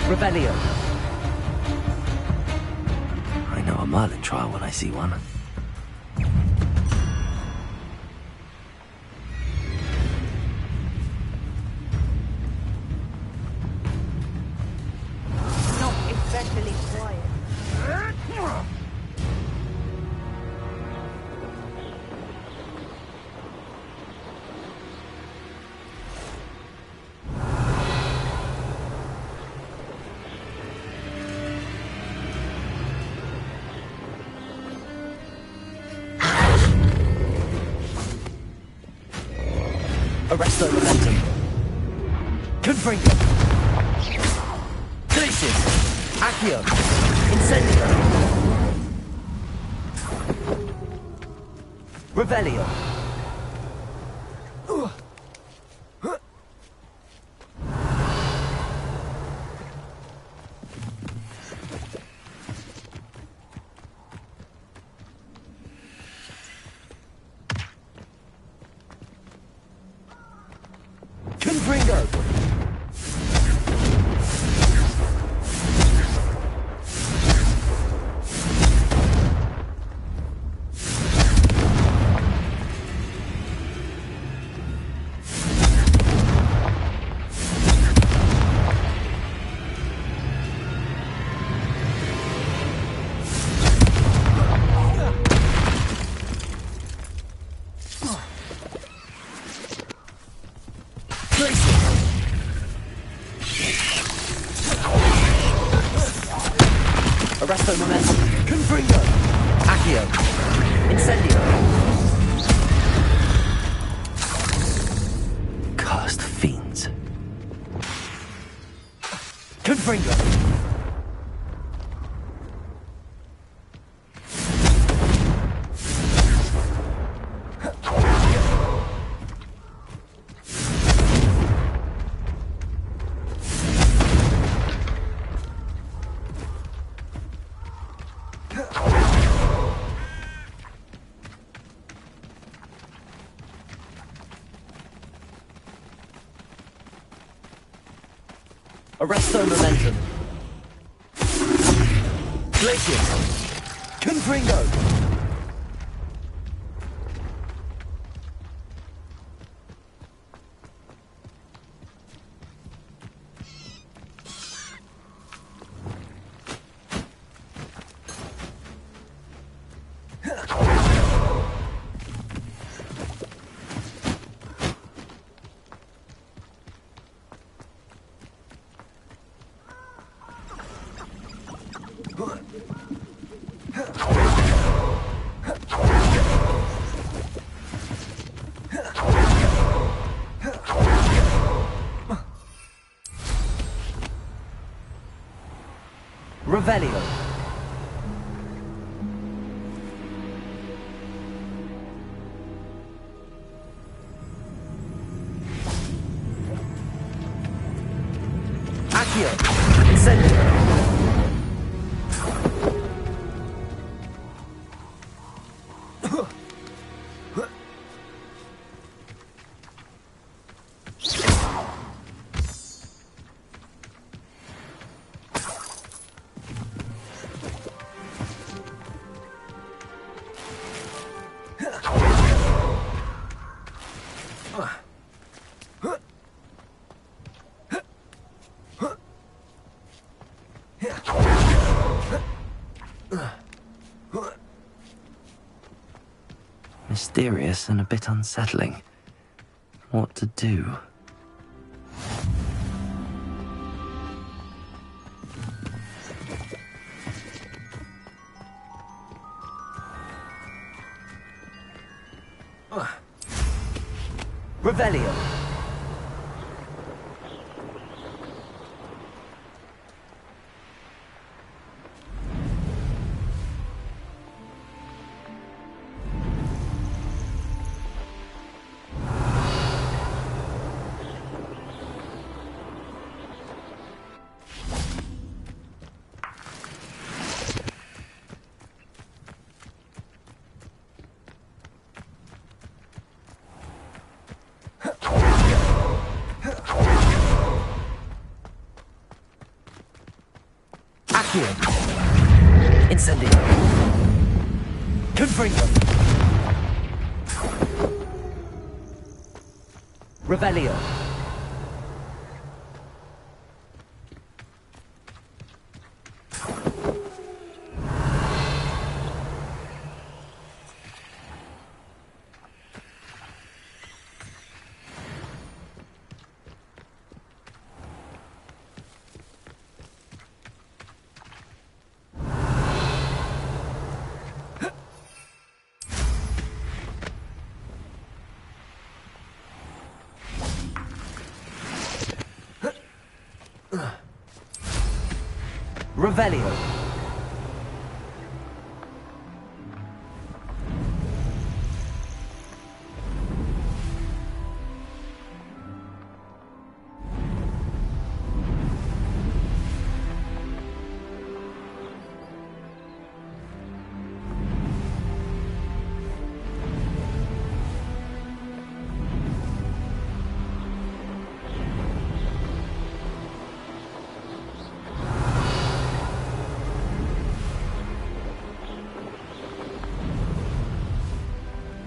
Revelio. I know a Merlin trial when I see one. Not especially quiet. Arresto momentum. Confringo. Glacius. Accio. Incendio. Revelio. Confringo. Arresto momentum. Confringo. Accio. Incendio. Cursed fiends. Confringo. Arresto momentum. Glacius. Confringo. Revelio. Accio. Incendio. Mysterious and a bit unsettling. What to do? Revelio. Incendio. Confringo. Revelio. Revelio.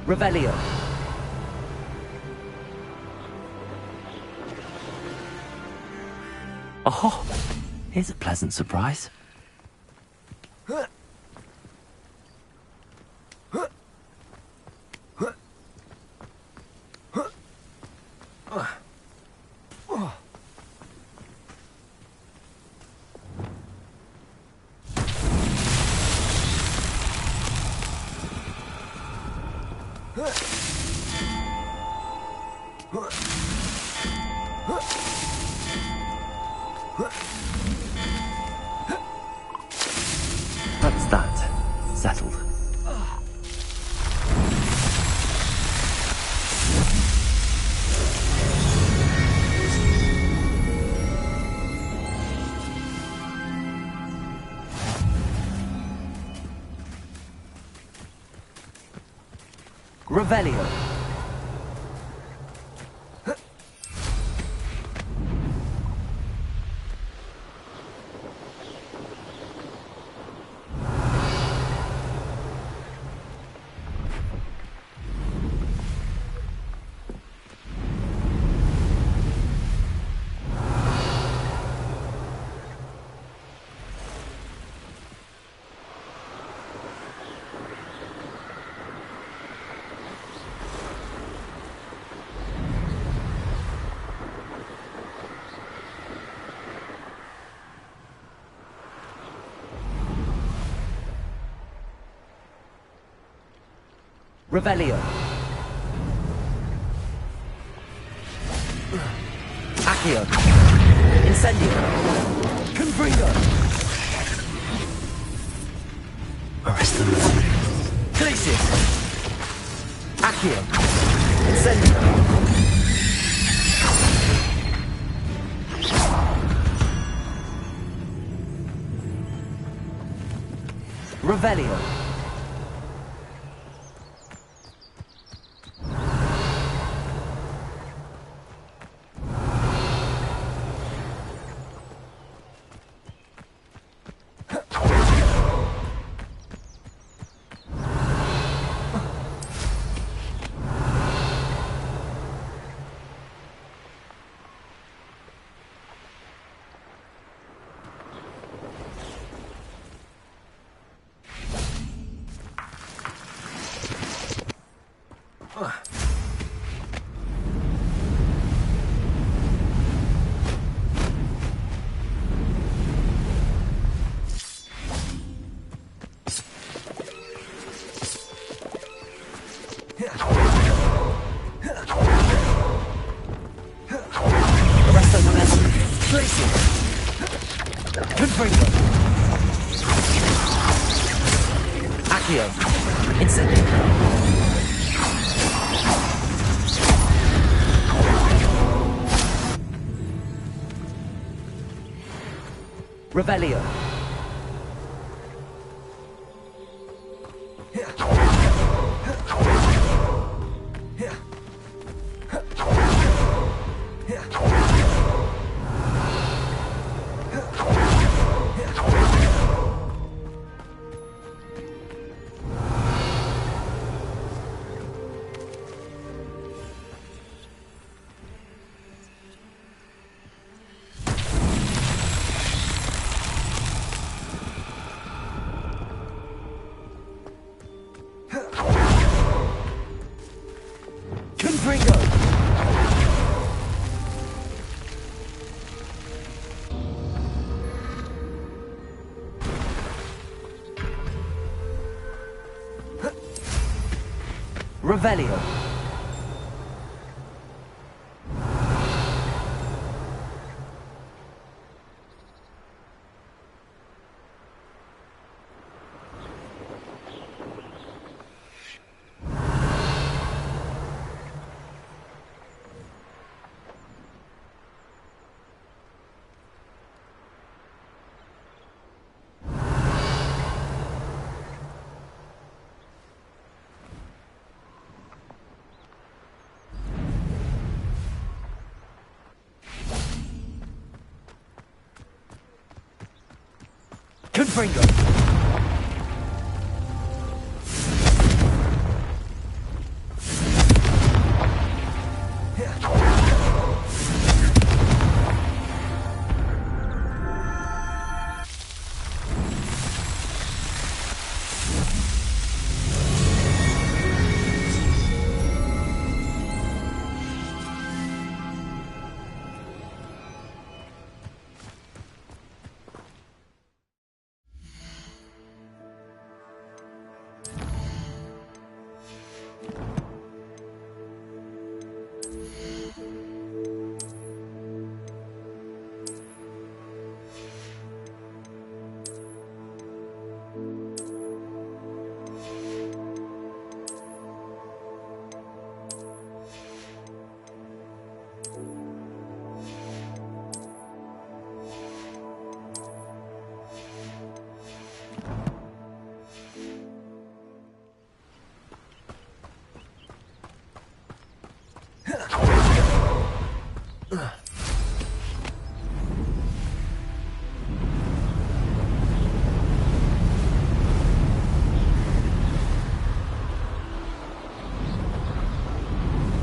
Revelio. Oh, here's a pleasant surprise. That's that. Settled. Revelio. Revelio. Accio. Incendio. Confringo. Arrest the moon. Glacius! Accio! Incendio! Revelio! Revelio. Revelio. Confringo.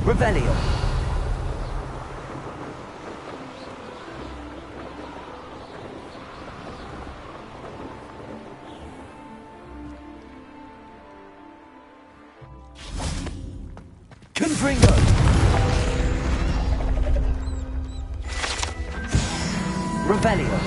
Revelio. Confringo. Revelio.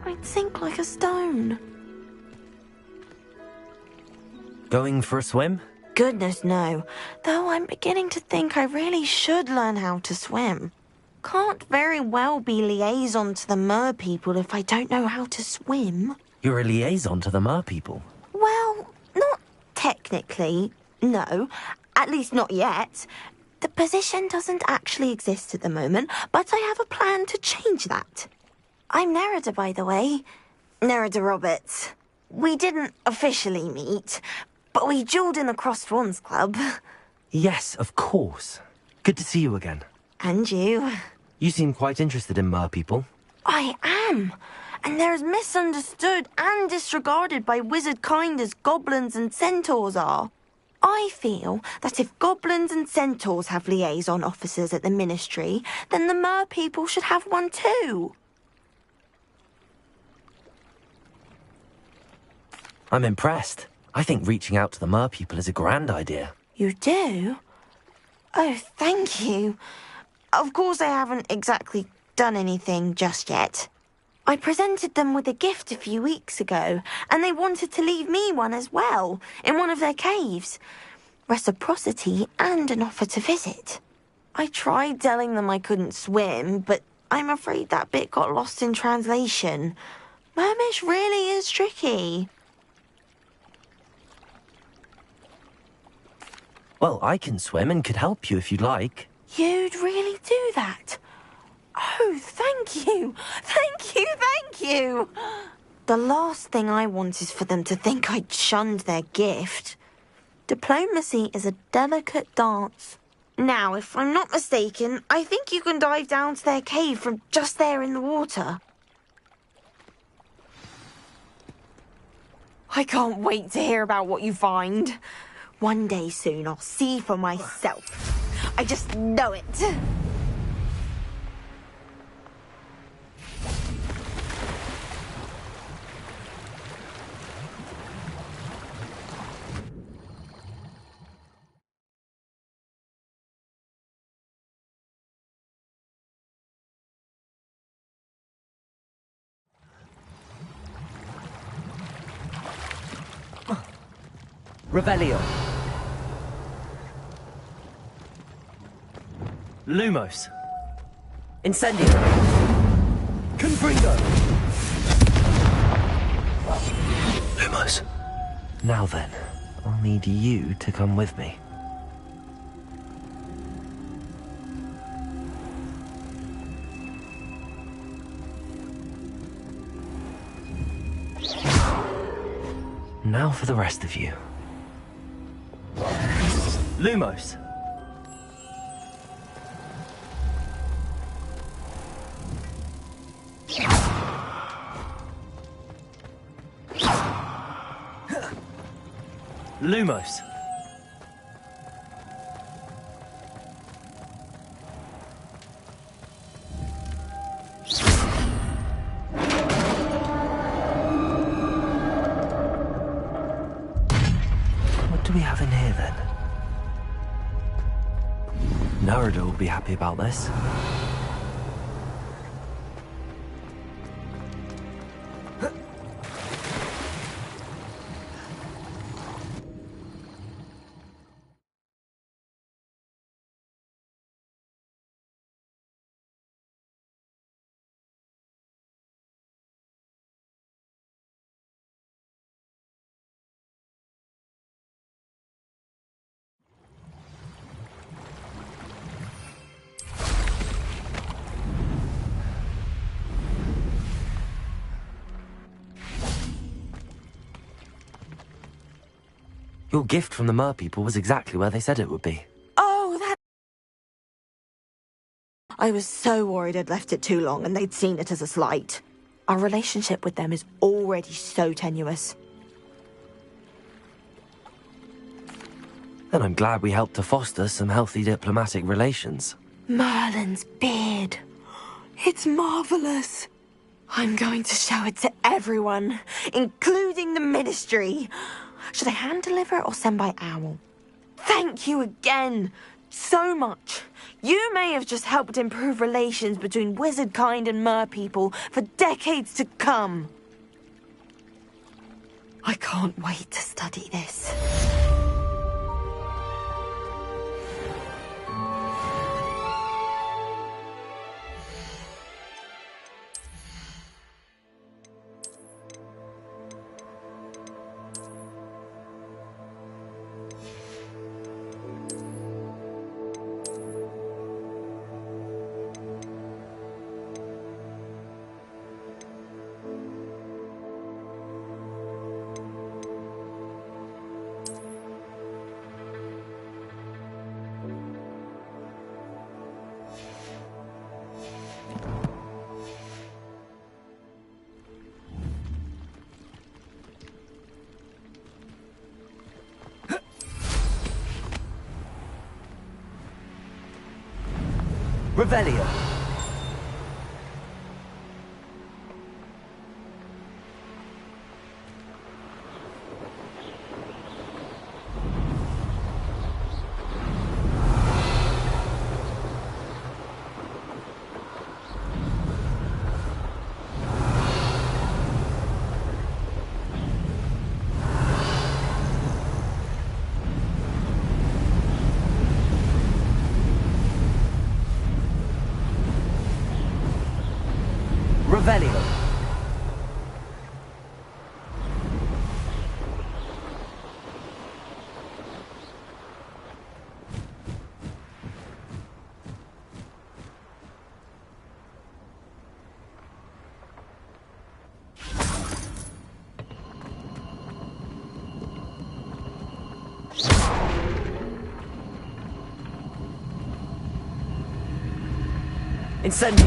I'd sink like a stone. Going for a swim? Goodness, no. Though I'm beginning to think I really should learn how to swim. Can't very well be liaison to the mer people if I don't know how to swim. You're a liaison to the mer people. Well, not technically, no. At least not yet. The position doesn't actually exist at the moment, but I have a plan to change that. I'm Nerida, by the way. Nerida Roberts. We didn't officially meet, but we duelled in the Crossed Swans Club. Yes, of course. Good to see you again. And you. You seem quite interested in mer people. I am. And they're as misunderstood and disregarded by wizard kind as goblins and centaurs are. I feel that if goblins and centaurs have liaison officers at the Ministry, then the mer people should have one too. I'm impressed. I think reaching out to the mer people is a grand idea. You do? Oh, thank you. Of course I haven't exactly done anything just yet. I presented them with a gift a few weeks ago, and they wanted to leave me one as well, in one of their caves. Reciprocity and an offer to visit. I tried telling them I couldn't swim, but I'm afraid that bit got lost in translation. Mermish really is tricky. Well, I can swim and could help you if you'd like. You'd really do that? Oh, thank you! Thank you, thank you! The last thing I want is for them to think I'd shunned their gift. Diplomacy is a delicate dance. Now, if I'm not mistaken, I think you can dive down to their cave from just there in the water. I can't wait to hear about what you find. One day soon I'll see for myself. I just know it. Revelio. Lumos. Incendio. Confringo. Lumos. Now then, I'll need you to come with me. Now for the rest of you. Lumos. Lumos. What do we have in here then? Nerida will be happy about this. Your gift from the mer people was exactly where they said it would be. Oh, that... I was so worried I'd left it too long and they'd seen it as a slight. Our relationship with them is already so tenuous. Then I'm glad we helped to foster some healthy diplomatic relations. Merlin's beard. It's marvellous. I'm going to show it to everyone, including the Ministry. Should I hand deliver it or send by owl? Thank you again, so much. You may have just helped improve relations between wizard kind and mer people for decades to come. I can't wait to study this. Revelio. Revelio. Incendio.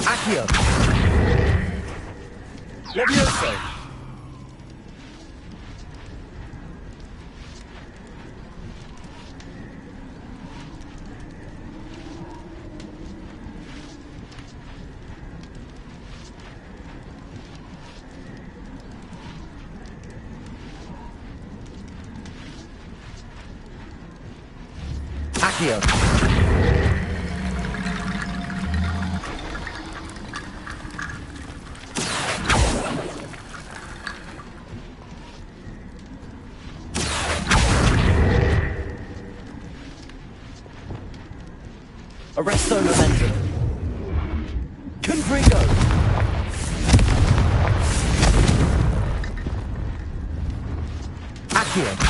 Accio. Levioso. Accio. Arresto momentum. Confringo. Accio.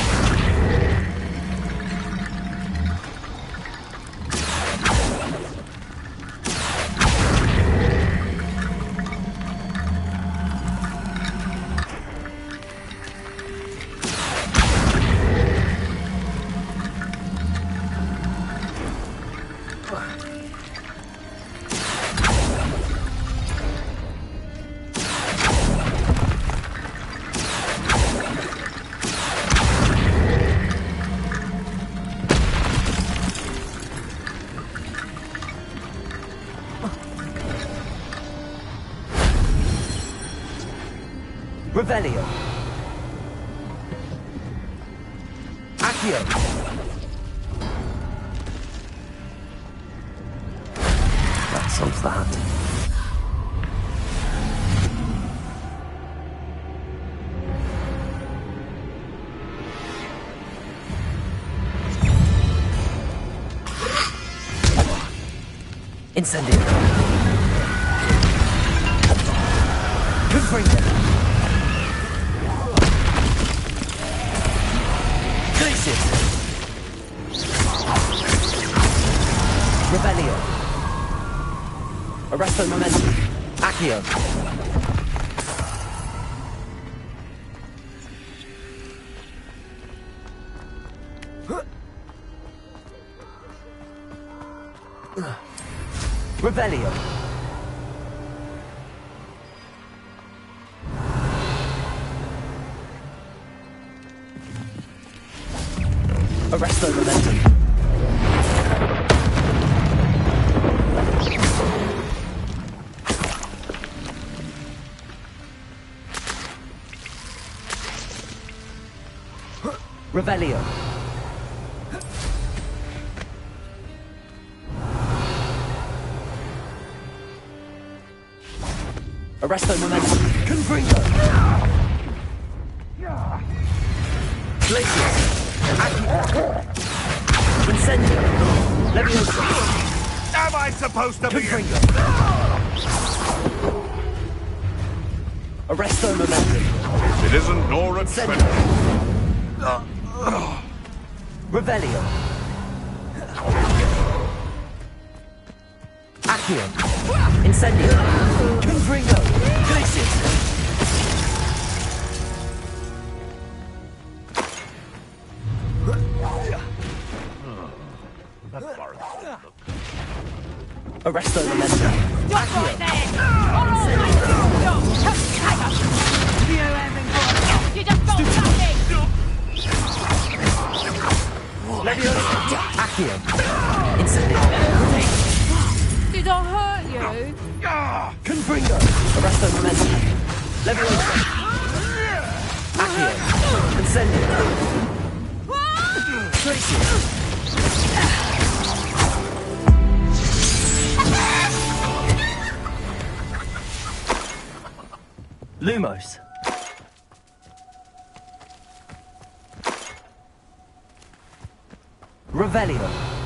Revelio. Accio. That solves that. Incendio. Confringo. Revelio. Arresto momentum. Accio. Revelio. Arresto momentum. Revelio. Arresto momentum. Confringo. Glacius. Incendio. Leviosa. Am I supposed to be? Confringo. Arresto momentum. It isn't Nora Incendio. Revelio. Accio. Incendio. Confringo. Glacius. Arresto momentum. Accio. You haven't got You just got nothing! Leviosa. Accio. Incendio. Did I hurt you? Confringo. Arresto momentum. Leviosa. Accio. Incendio. Glacius. Lumos. Revelio.